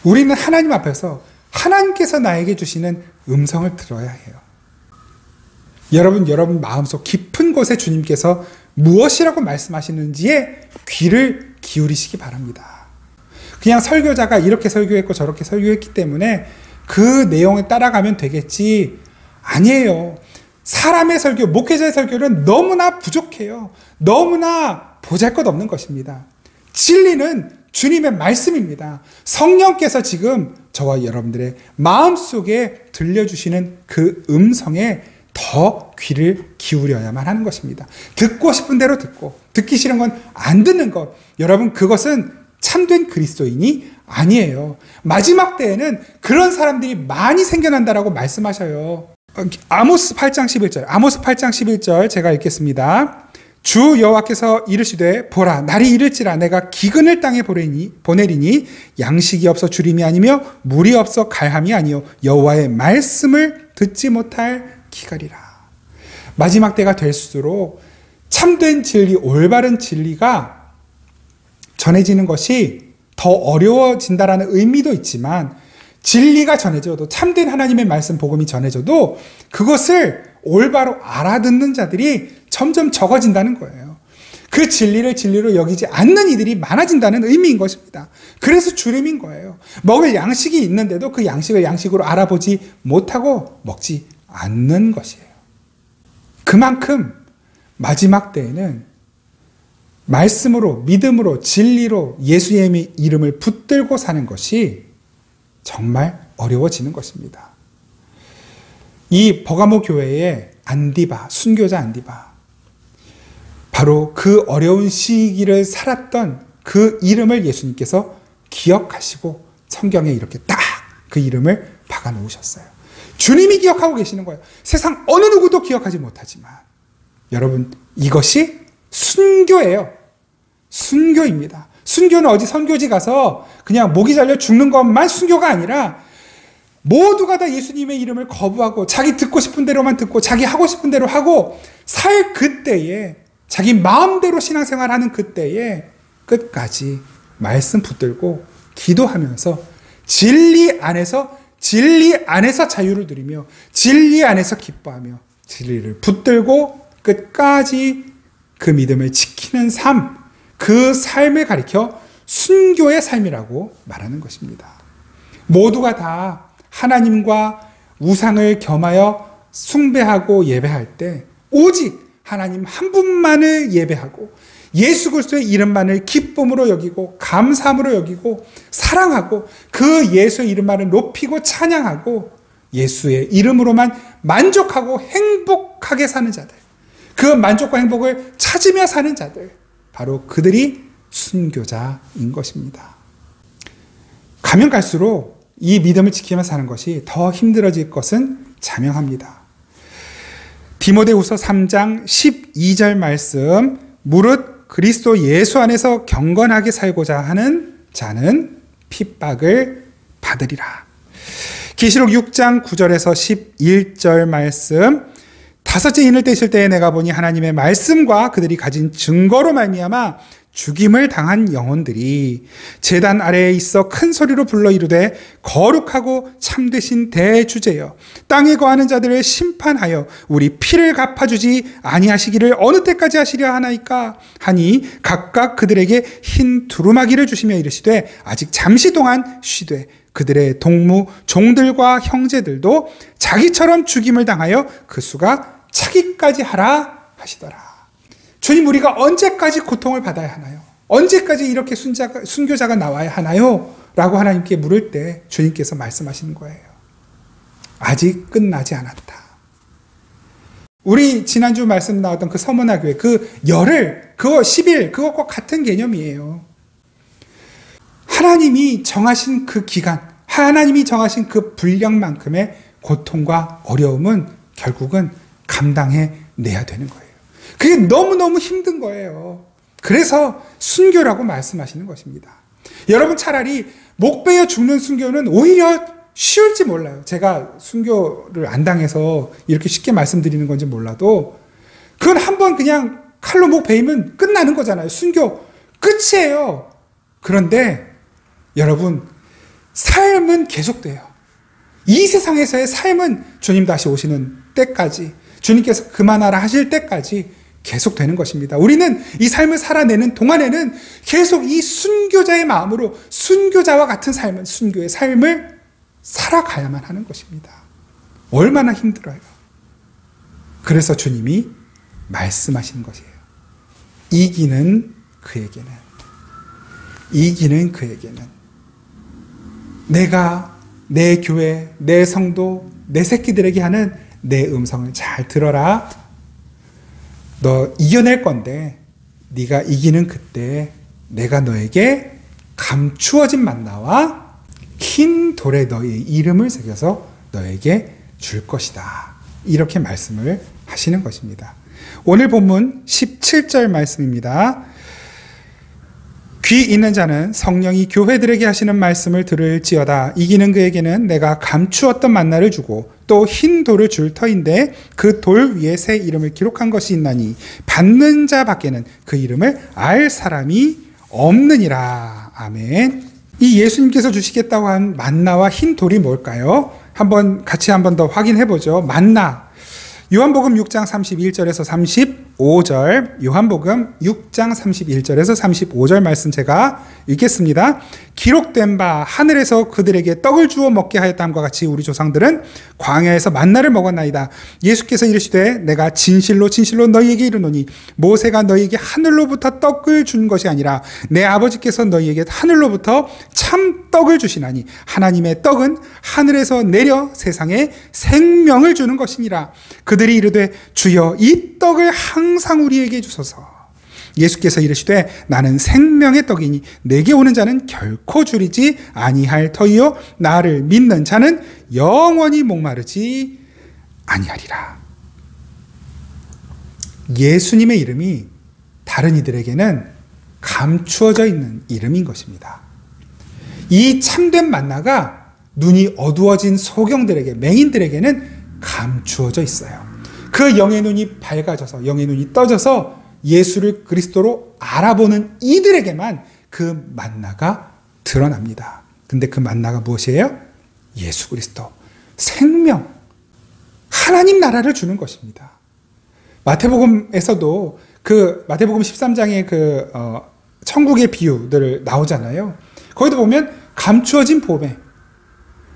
우리는 하나님 앞에서 하나님께서 나에게 주시는 음성을 들어야 해요. 여러분 마음속 깊은 곳에 주님께서 무엇이라고 말씀하시는지에 귀를 기울이시기 바랍니다. 그냥 설교자가 이렇게 설교했고 저렇게 설교했기 때문에 그 내용에 따라가면 되겠지. 아니에요. 사람의 설교, 목회자의 설교는 너무나 부족해요. 너무나 보잘것없는 것입니다. 진리는 주님의 말씀입니다. 성령께서 지금 저와 여러분들의 마음속에 들려주시는 그 음성에 더 귀를 기울여야만 하는 것입니다. 듣고 싶은 대로 듣고 듣기 싫은 건 안 듣는 것. 여러분 그것은 참된 그리스도인이 아니에요. 마지막 때에는 그런 사람들이 많이 생겨난다라고 말씀하셔요. 아모스 8장 11절. 아모스 8장 11절 제가 읽겠습니다. 주 여호와께서 이르시되 보라 날이 이를지라 내가 기근을 땅에 보내리니 양식이 없어 주림이 아니며 물이 없어 갈함이 아니요 여호와의 말씀을 듣지 못할 기갈이라. 마지막 때가 될수록 참된 진리, 올바른 진리가 전해지는 것이 더 어려워진다라는 의미도 있지만 진리가 전해져도 참된 하나님의 말씀 복음이 전해져도 그것을 올바로 알아듣는 자들이 점점 적어진다는 거예요. 그 진리를 진리로 여기지 않는 이들이 많아진다는 의미인 것입니다. 그래서 주름인 거예요. 먹을 양식이 있는데도 그 양식을 양식으로 알아보지 못하고 먹지 않는 것이에요. 그만큼 마지막 때에는 말씀으로, 믿음으로, 진리로 예수의 이름을 붙들고 사는 것이 정말 어려워지는 것입니다. 이 버가모 교회의 안디바, 순교자 안디바, 바로 그 어려운 시기를 살았던 그 이름을 예수님께서 기억하시고 성경에 이렇게 딱 그 이름을 박아 놓으셨어요. 주님이 기억하고 계시는 거예요. 세상 어느 누구도 기억하지 못하지만 여러분 이것이 순교예요. 순교입니다. 순교는 어디 선교지 가서 그냥 목이 잘려 죽는 것만 순교가 아니라 모두가 다 예수님의 이름을 거부하고 자기 듣고 싶은 대로만 듣고 자기 하고 싶은 대로 하고 살 그때에 자기 마음대로 신앙생활하는 그때에 끝까지 말씀 붙들고 기도하면서 진리 안에서 자유를 누리며 진리 안에서 기뻐하며 진리를 붙들고 끝까지 그 믿음을 지키는 삶, 그 삶을 가리켜 순교의 삶이라고 말하는 것입니다. 모두가 다 하나님과 우상을 겸하여 숭배하고 예배할 때 오직 하나님 한 분만을 예배하고 예수 그리스도의 이름만을 기쁨으로 여기고 감사함으로 여기고 사랑하고 그 예수의 이름만을 높이고 찬양하고 예수의 이름으로만 만족하고 행복하게 사는 자들, 그 만족과 행복을 찾으며 사는 자들, 바로 그들이 순교자인 것입니다. 가면 갈수록 이 믿음을 지키며 사는 것이 더 힘들어질 것은 자명합니다. 디모데후서 3장 12절 말씀, 무릇 그리스도 예수 안에서 경건하게 살고자 하는 자는 핍박을 받으리라. 계시록 6장 9절에서 11절 말씀, 다섯째 인을 떼실 때에 내가 보니 하나님의 말씀과 그들이 가진 증거로 말미암아 죽임을 당한 영혼들이 제단 아래에 있어 큰 소리로 불러 이르되 거룩하고 참되신 대주제여, 땅에 거하는 자들을 심판하여 우리 피를 갚아주지 아니하시기를 어느 때까지 하시려 하나이까 하니 각각 그들에게 흰 두루마기를 주시며 이르시되 아직 잠시 동안 쉬되 그들의 동무 종들과 형제들도 자기처럼 죽임을 당하여 그 수가 차기까지 하라 하시더라. 주님, 우리가 언제까지 고통을 받아야 하나요? 언제까지 이렇게 순교자가 나와야 하나요? 라고 하나님께 물을 때 주님께서 말씀하시는 거예요. 아직 끝나지 않았다. 우리 지난주 말씀 나왔던 그 서문화 교회, 그 열흘, 그거 10일, 그것과 같은 개념이에요. 하나님이 정하신 그 기간, 하나님이 정하신 그 분량만큼의 고통과 어려움은 결국은 감당해 내야 되는 거예요. 그게 너무너무 힘든 거예요. 그래서 순교라고 말씀하시는 것입니다. 여러분, 차라리 목 베어 죽는 순교는 오히려 쉬울지 몰라요. 제가 순교를 안 당해서 이렇게 쉽게 말씀드리는 건지 몰라도 그건 한번 그냥 칼로 목 베이면 끝나는 거잖아요. 순교 끝이에요. 그런데 여러분, 삶은 계속돼요. 이 세상에서의 삶은 주님 다시 오시는 때까지, 주님께서 그만하라 하실 때까지 계속 되는 것입니다. 우리는 이 삶을 살아내는 동안에는 계속 이 순교자의 마음으로 순교자와 같은 삶은, 순교의 삶을 살아가야만 하는 것입니다. 얼마나 힘들어요. 그래서 주님이 말씀하시는 것이에요. 이기는 그에게는 내가 내 교회, 내 성도, 내 새끼들에게 하는 내 음성을 잘 들어라. 너 이겨낼 건데 네가 이기는 그때 내가 너에게 감추어진 만나와 흰 돌에 너의 이름을 새겨서 너에게 줄 것이다. 이렇게 말씀을 하시는 것입니다. 오늘 본문 17절 말씀입니다. 귀 있는 자는 성령이 교회들에게 하시는 말씀을 들을지어다. 이기는 그에게는 내가 감추었던 만나를 주고 또 흰 돌을 줄 터인데 그 돌 위에 새 이름을 기록한 것이 있나니 받는 자 밖에는 그 이름을 알 사람이 없느니라. 아멘. 이 예수님께서 주시겠다고 한 만나와 흰 돌이 뭘까요? 같이 한 번 더 확인해 보죠. 만나. 요한복음 6장 31절에서 35절, 요한복음 6장 31절에서 35절 말씀 제가 읽겠습니다. 기록된 바 하늘에서 그들에게 떡을 주어 먹게 하였다함과 같이 우리 조상들은 광야에서 만나를 먹었나이다. 예수께서 이르시되 내가 진실로 진실로 너희에게 이르노니 모세가 너희에게 하늘로부터 떡을 준 것이 아니라 내 아버지께서 너희에게 하늘로부터 참 떡을 주시나니 하나님의 떡은 하늘에서 내려 세상에 생명을 주는 것이니라. 그들이 이르되 주여 이 떡을 항상 우리에게 주소서. 예수께서 이르시되 나는 생명의 떡이니 내게 오는 자는 결코 줄이지 아니할 터이요 나를 믿는 자는 영원히 목마르지 아니하리라. 예수님의 이름이 다른 이들에게는 감추어져 있는 이름인 것입니다. 이 참된 만나가 눈이 어두워진 소경들에게, 맹인들에게는 감추어져 있어요. 그 영의 눈이 밝아져서, 영의 눈이 떠져서 예수를 그리스도로 알아보는 이들에게만 그 만나가 드러납니다. 근데 그 만나가 무엇이에요? 예수 그리스도, 생명, 하나님 나라를 주는 것입니다. 마태복음에서도 마태복음 13장의 천국의 비유들 나오잖아요. 거기도 보면 감추어진 보배,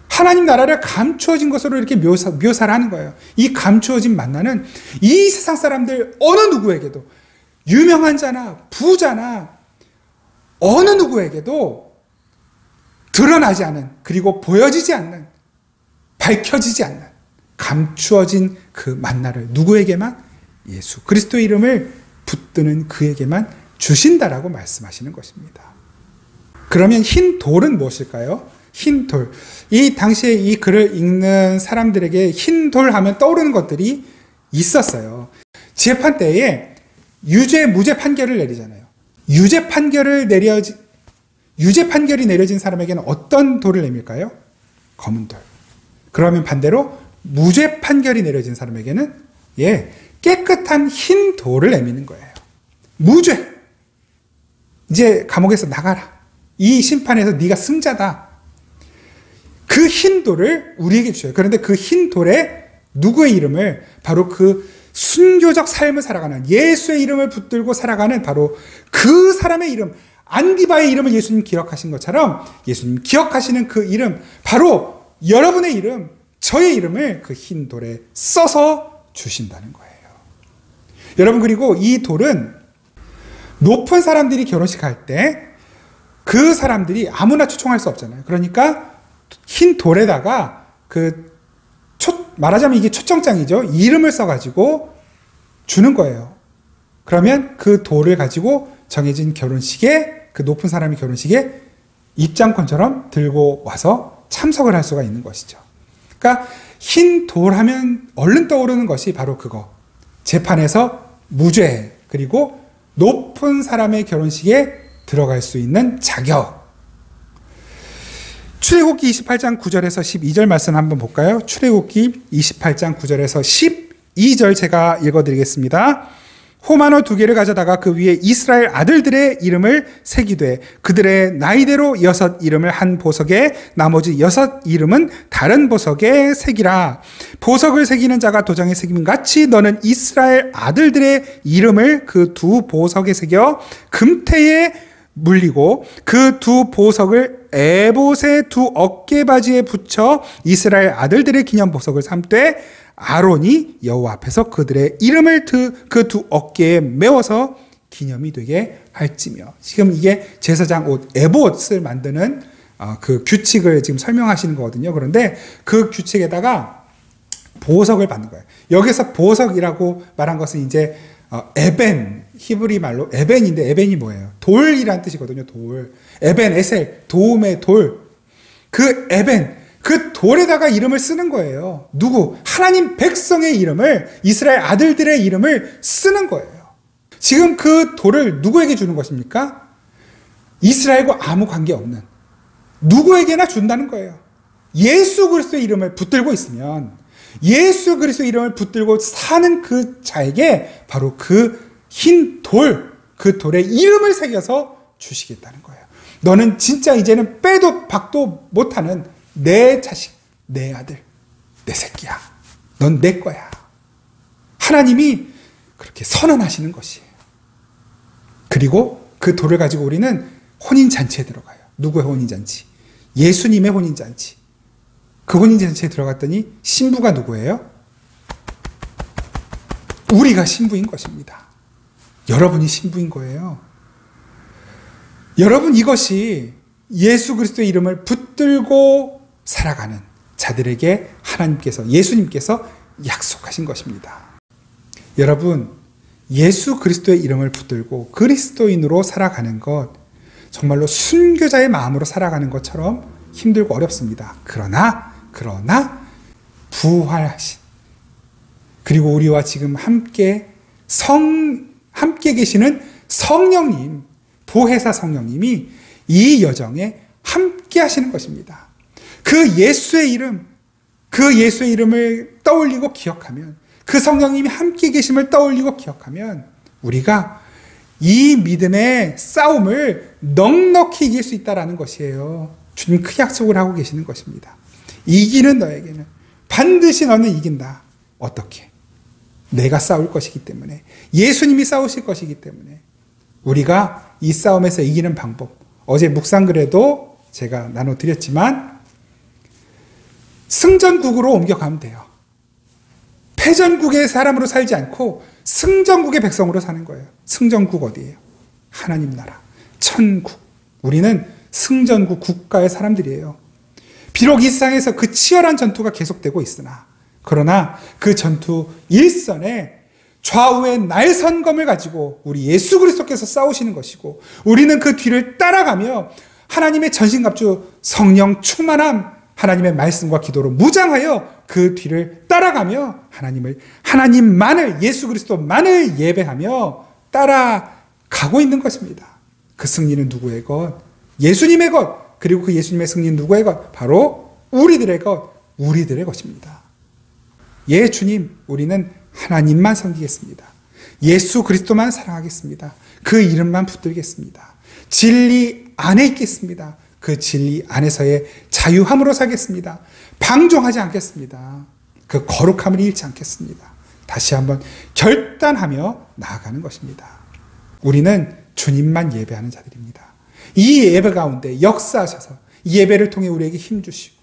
하나님 나라를 감추어진 것으로 이렇게 묘사를 하는 거예요. 이 감추어진 만나는 이 세상 사람들 어느 누구에게도, 유명한 자나 부자나 어느 누구에게도 드러나지 않은, 그리고 보여지지 않는, 밝혀지지 않는 감추어진 그 만나를 누구에게만? 예수 그리스도의 이름을 붙드는 그에게만 주신다라고 말씀하시는 것입니다. 그러면 흰 돌은 무엇일까요? 흰 돌. 이 당시에 이 글을 읽는 사람들에게 흰 돌 하면 떠오르는 것들이 있었어요. 재판 때에 유죄, 무죄 판결을 내리잖아요. 유죄 판결이 내려진 사람에게는 어떤 돌을 내밀까요? 검은 돌. 그러면 반대로 무죄 판결이 내려진 사람에게는 깨끗한 흰 돌을 내미는 거예요. 무죄. 이제 감옥에서 나가라. 이 심판에서 네가 승자다. 그 흰 돌을 우리에게 주셔요. 그런데 그 흰 돌에 누구의 이름을, 바로 그 순교적 삶을 살아가는, 예수의 이름을 붙들고 살아가는 바로 그 사람의 이름, 안디바의 이름을 예수님 기억하신 것처럼 예수님 기억하시는 그 이름, 바로 여러분의 이름, 저의 이름을 그 흰 돌에 써서 주신다는 거예요. 여러분, 그리고 이 돌은 높은 사람들이 결혼식 할 때 그 사람들이 아무나 초청할 수 없잖아요. 그러니까 흰 돌에다가 말하자면 이게 초청장이죠. 이름을 써가지고 주는 거예요. 그러면 그 돌을 가지고 정해진 결혼식에, 그 높은 사람의 결혼식에 입장권처럼 들고 와서 참석을 할 수가 있는 것이죠. 그러니까 흰 돌 하면 얼른 떠오르는 것이 바로 그거. 재판에서 무죄, 그리고 높은 사람의 결혼식에 들어갈 수 있는 자격. 출애굽기 28장 9절에서 12절 말씀 한번 볼까요? 출애굽기 28장 9절에서 12절 제가 읽어드리겠습니다. 호마노 2개를 가져다가 그 위에 이스라엘 아들들의 이름을 새기되 그들의 나이대로 6 이름을 한 보석에 나머지 6 이름은 다른 보석에 새기라. 보석을 새기는 자가 도장에 새김 같이 너는 이스라엘 아들들의 이름을 그 2 보석에 새겨 금태에 물리고 그 2 보석을 에봇의 2 어깨바지에 붙여 이스라엘 아들들의 기념 보석을 삼되 아론이 여호와 앞에서 그들의 이름을 그 2 어깨에 메워서 기념이 되게 할지며. 지금 이게 제사장 옷 에봇을 만드는 그 규칙을 지금 설명하시는 거거든요. 그런데 그 규칙에다가 보석을 받는 거예요. 여기서 보석이라고 말한 것은 이제 에벤, 히브리 말로 에벤인데, 에벤이 뭐예요? 돌이란 뜻이거든요. 돌. 에벤, 에셀, 도움의 돌. 그 에벤, 그 돌에다가 이름을 쓰는 거예요. 누구? 하나님 백성의 이름을, 이스라엘 아들들의 이름을 쓰는 거예요. 지금 그 돌을 누구에게 주는 것입니까? 이스라엘과 아무 관계없는 누구에게나 준다는 거예요. 예수 그리스도의 이름을 붙들고 있으면, 예수 그리스도의 이름을 붙들고 사는 그 자에게 바로 그 흰 돌, 그 돌에 이름을 새겨서 주시겠다는 거예요. 너는 진짜 이제는 빼도 박도 못하는 내 자식, 내 아들, 내 새끼야. 넌 내 거야. 하나님이 그렇게 선언하시는 것이에요. 그리고 그 돌을 가지고 우리는 혼인잔치에 들어가요. 누구의 혼인잔치? 예수님의 혼인잔치. 그 혼인잔치에 들어갔더니 신부가 누구예요? 우리가 신부인 것입니다. 여러분이 신부인 거예요. 여러분, 이것이 예수 그리스도의 이름을 붙들고 살아가는 자들에게 하나님께서, 예수님께서 약속하신 것입니다. 여러분, 예수 그리스도의 이름을 붙들고 그리스도인으로 살아가는 것, 정말로 순교자의 마음으로 살아가는 것처럼 힘들고 어렵습니다. 그러나 부활하신, 그리고 우리와 지금 함께 계시는 성령님, 보혜사 성령님이 이 여정에 함께 하시는 것입니다. 그 예수의 이름을 떠올리고 기억하면, 그 성령님이 함께 계심을 떠올리고 기억하면 우리가 이 믿음의 싸움을 넉넉히 이길 수 있다는 것이에요. 주님 그 약속을 하고 계시는 것입니다. 이기는 너에게는 반드시 너는 이긴다. 어떻게? 내가 싸울 것이기 때문에, 예수님이 싸우실 것이기 때문에 우리가 이 싸움에서 이기는 방법, 어제 묵상글에도 제가 나눠드렸지만 승전국으로 옮겨가면 돼요. 패전국의 사람으로 살지 않고 승전국의 백성으로 사는 거예요. 승전국 어디예요? 하나님 나라, 천국. 우리는 승전국 국가의 사람들이에요. 비록 이 세상에서 그 치열한 전투가 계속되고 있으나, 그러나 그 전투 일선에 좌우에 날선검을 가지고 우리 예수 그리스도께서 싸우시는 것이고, 우리는 그 뒤를 따라가며 하나님의 전신갑주 성령 충만함, 하나님의 말씀과 기도로 무장하여 그 뒤를 따라가며 하나님만을, 예수 그리스도만을 예배하며 따라가고 있는 것입니다. 그 승리는 누구의 것? 예수님의 것. 그리고 그 예수님의 승리는 누구의 것? 바로 우리들의 것, 우리들의 것입니다. 예, 주님, 우리는 하나님만 섬기겠습니다. 예수 그리스도만 사랑하겠습니다. 그 이름만 붙들겠습니다. 진리 안에 있겠습니다. 그 진리 안에서의 자유함으로 살겠습니다. 방종하지 않겠습니다. 그 거룩함을 잃지 않겠습니다. 다시 한번 결단하며 나아가는 것입니다. 우리는 주님만 예배하는 자들입니다. 이 예배 가운데 역사하셔서 이 예배를 통해 우리에게 힘주시고,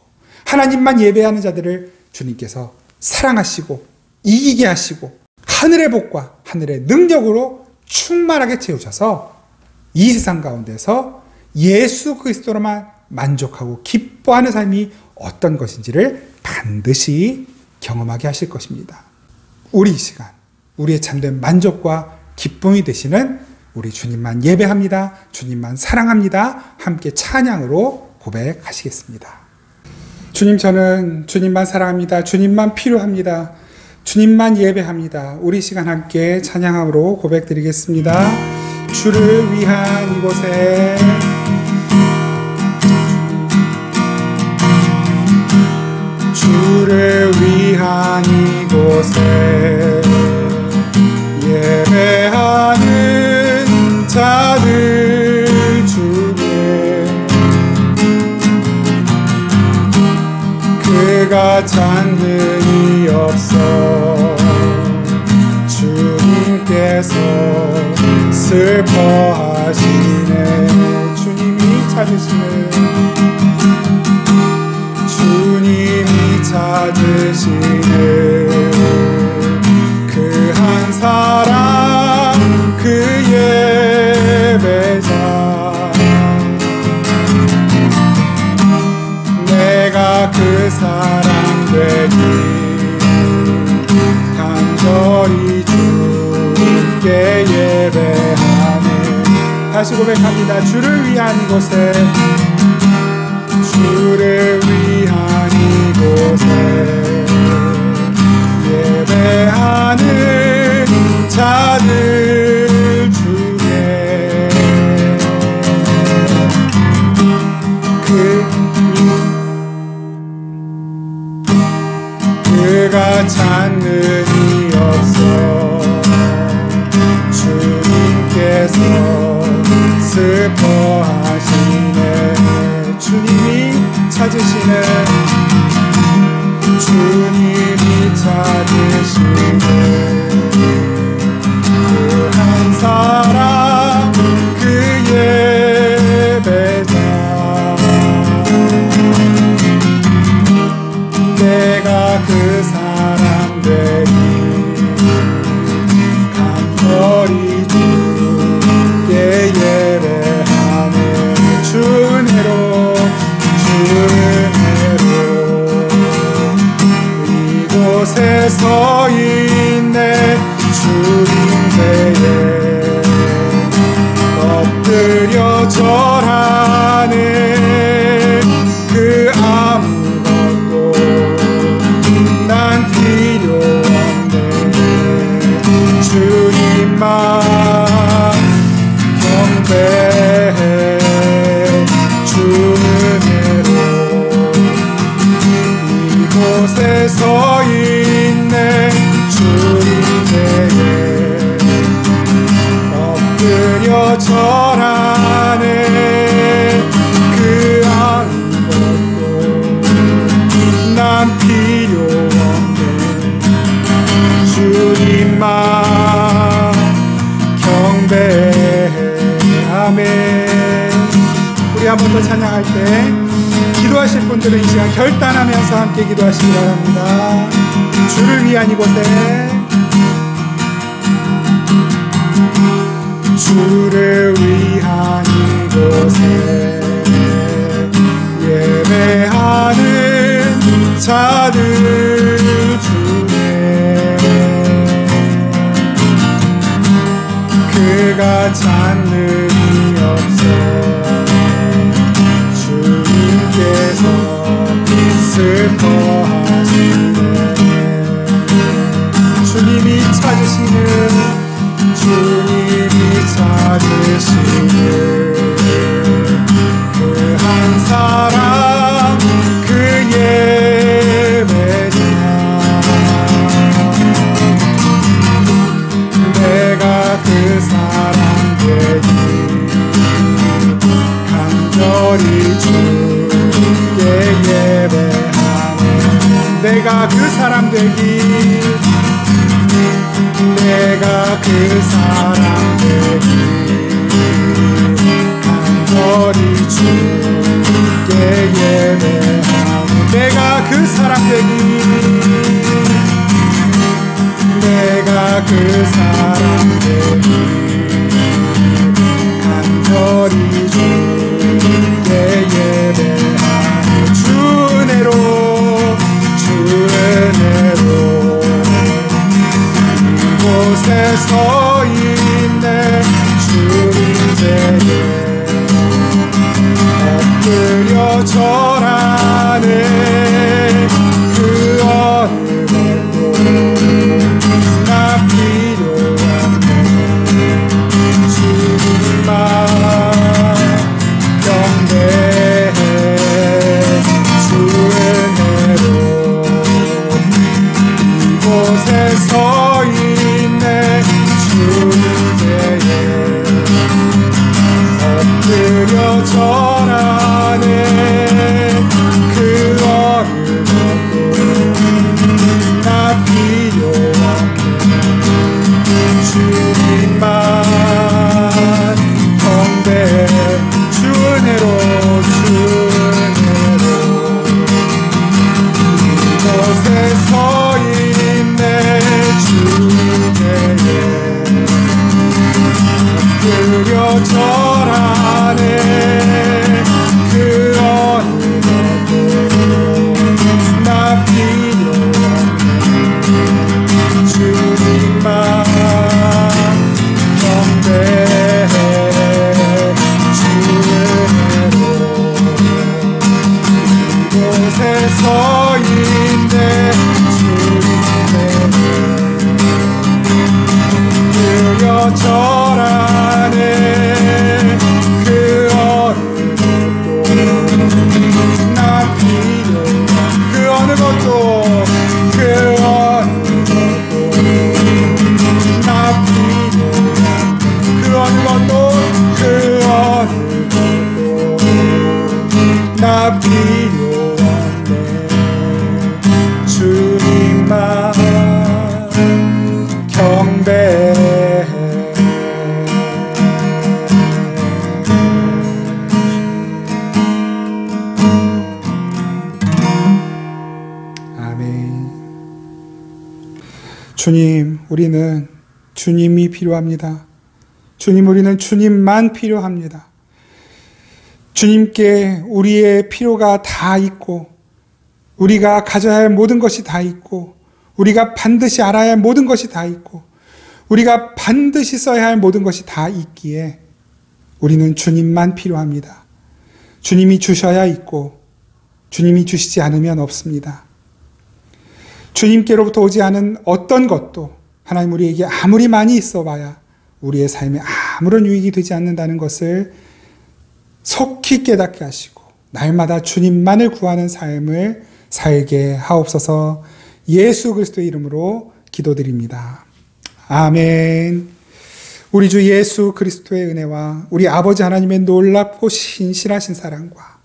하나님만 예배하는 자들을 주님께서 사랑하시고 이기게 하시고 하늘의 복과 하늘의 능력으로 충만하게 채우셔서 이 세상 가운데서 예수 그리스도로만 만족하고 기뻐하는 삶이 어떤 것인지를 반드시 경험하게 하실 것입니다. 우리 이 시간, 우리의 참된 만족과 기쁨이 되시는 우리 주님만 예배합니다. 주님만 사랑합니다. 함께 찬양으로 고백하시겠습니다. 주님, 저는 주님만 사랑합니다. 주님만 필요합니다. 주님만 예배합니다. 우리 시간 함께 찬양함으로 고백드리겠습니다. 주를 위한 이곳에, 주를 위한 이곳에 예배하는 자들 중에 그가 잔등이 없어 주님께서 슬퍼하시네. 주님이 찾으시네. 주님이 찾으시네. 그 한 사람, 그 예배자, 내가 그 사람 되기 간절히 주께 예배하네. 다시 고백합니다. 주를 위한 이곳에, 주를 위한 이곳에 예배하는 자들 중에 그가 찾는이 없어 주님께서 슬퍼하시네. 주님이 찾으시네. 주님이 찾으시네. 그 한 사람, 그 예배자, 내가 그 사람 되기 간절히 주께 예배하네. 주 은혜로, 주 은혜로 이곳에 서 있네. 주님께에 엎드려 절하네. 그 아무것도 난 필요 없네. 주님만 경배해. 주 은혜로 이곳에 서 있네. 주님에게 엎드려 절하네. 그 아무것도 난 필요 없네. 주님만 경배해. 아멘. 우리 한 번 더 찬양할 때 기도하실 분들은 이 시간 결단하면서 함께 기도하시기 바랍니다. 주를 위한 이곳에, 주를 위한 이곳에 예배하는 자들 중에 간절히 주께 예배하네. 내가 그 사람 되기, 내가 그 사람 되기, 간절히 주께 예배하네. 내가 그 사람 되기, 내가 그 사람 되기, 간절히 주께 예배하네. 주 은혜로, 주 은혜로 이곳에 서 있네. 주 이제에 엎드려 절하네. 그 어느 것도 나 필요 없네. 주님만 경배해. 주 은혜로 이곳에 서 있네. 주 이제에 엎드려 절하네. 그 어느 것도 나 필요 없네. 주님만 경배해. 주 은혜로, 주 은혜로 이곳에 서 있네. 주 이제에 엎드려 절하네. 그 어느 것도 나 필요 없네. 주님만 경배해. 주 은혜로 이곳에 서 있네. 주 엎드려 절하네. 그 어느 것도 나 필요, 그 어느 것도, 그 어느 것도 나 필요, 그 어느 것도, 그 어느 것도 나 필요 없네. 주님만 경배해. 아멘. 주님, 우리는 주님이 필요합니다. 주님, 우리는 주님만 필요합니다. 주님께 우리의 필요가 다 있고, 우리가 가져야 할 모든 것이 다 있고, 우리가 반드시 알아야 할 모든 것이 다 있고, 우리가 반드시 써야 할 모든 것이 다 있기에 우리는 주님만 필요합니다. 주님이 주셔야 있고, 주님이 주시지 않으면 없습니다. 주님께로부터 오지 않은 어떤 것도 하나님 우리에게 아무리 많이 있어 봐야 우리의 삶에 아무런 유익이 되지 않는다는 것을 속히 깨닫게 하시고 날마다 주님만을 구하는 삶을 살게 하옵소서. 예수 그리스도의 이름으로 기도드립니다. 아멘. 우리 주 예수 그리스도의 은혜와 우리 아버지 하나님의 놀랍고 신실하신 사랑과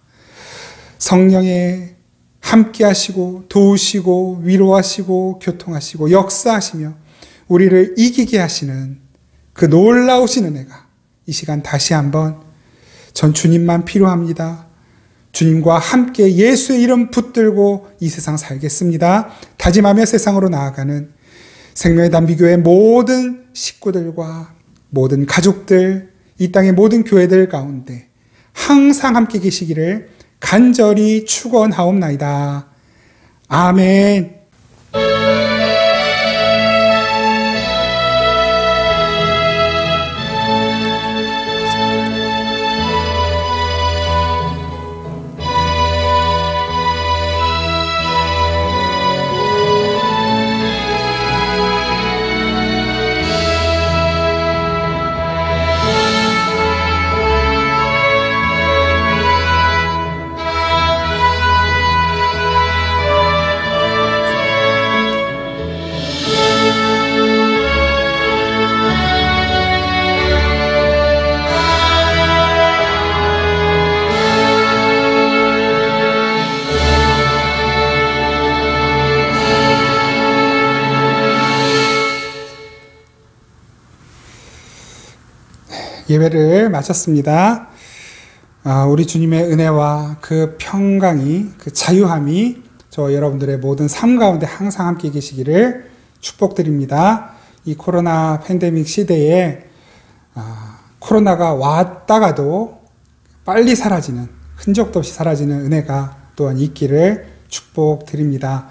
성령의 함께 하시고 도우시고 위로하시고 교통하시고 역사하시며 우리를 이기게 하시는 그 놀라우신 은혜가 이 시간 다시 한번 전 주님만 필요합니다. 주님과 함께 예수의 이름 붙들고 이 세상 살겠습니다. 다짐하며 세상으로 나아가는 생명의 단비교회 모든 식구들과 모든 가족들, 이 땅의 모든 교회들 가운데 항상 함께 계시기를 간절히 축원하옵나이다. 아멘. 예배를 마쳤습니다. 우리 주님의 은혜와 그 평강이, 그 자유함이 저 여러분들의 모든 삶 가운데 항상 함께 계시기를 축복드립니다. 이 코로나 팬데믹 시대에 코로나가 왔다가도 빨리 사라지는, 흔적도 없이 사라지는 은혜가 또한 있기를 축복드립니다.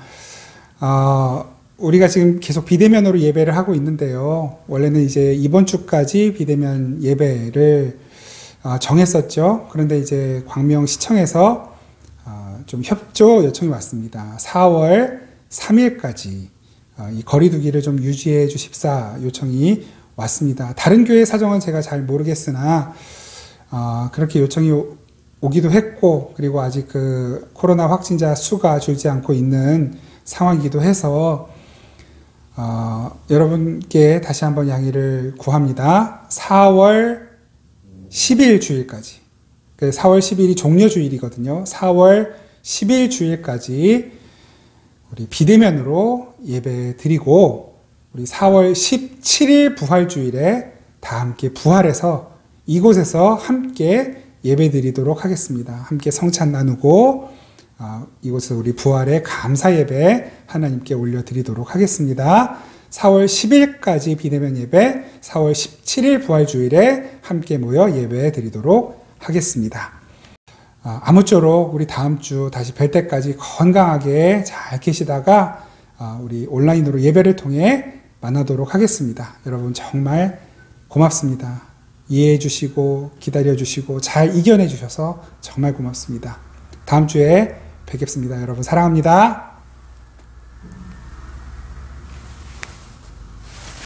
우리가 지금 계속 비대면으로 예배를 하고 있는데요. 원래는 이제 이번 주까지 비대면 예배를 정했었죠. 그런데 이제 광명시청에서 좀 협조 요청이 왔습니다. 4월 3일까지 이 거리두기를 좀 유지해 주십사 요청이 왔습니다. 다른 교회 사정은 제가 잘 모르겠으나 그렇게 요청이 오기도 했고, 그리고 아직 그 코로나 확진자 수가 줄지 않고 있는 상황이기도 해서 여러분께 다시 한번 양해를 구합니다. 4월 10일 주일까지, 4월 10일이 종료주일이거든요. 4월 10일 주일까지 우리 비대면으로 예배 드리고, 우리 4월 17일 부활주일에 다 함께 부활해서 이곳에서 함께 예배 드리도록 하겠습니다. 함께 성찬 나누고 이곳에서 우리 부활의 감사 예배 하나님께 올려드리도록 하겠습니다. 4월 10일까지 비대면 예배, 4월 17일 부활주일에 함께 모여 예배 드리도록 하겠습니다. 아무쪼록 우리 다음 주 다시 뵐 때까지 건강하게 잘 계시다가 우리 온라인으로 예배를 통해 만나도록 하겠습니다. 여러분 정말 고맙습니다. 이해해 주시고 기다려 주시고 잘 이겨내 주셔서 정말 고맙습니다. 다음 주에 뵙겠습니다. 여러분 사랑합니다.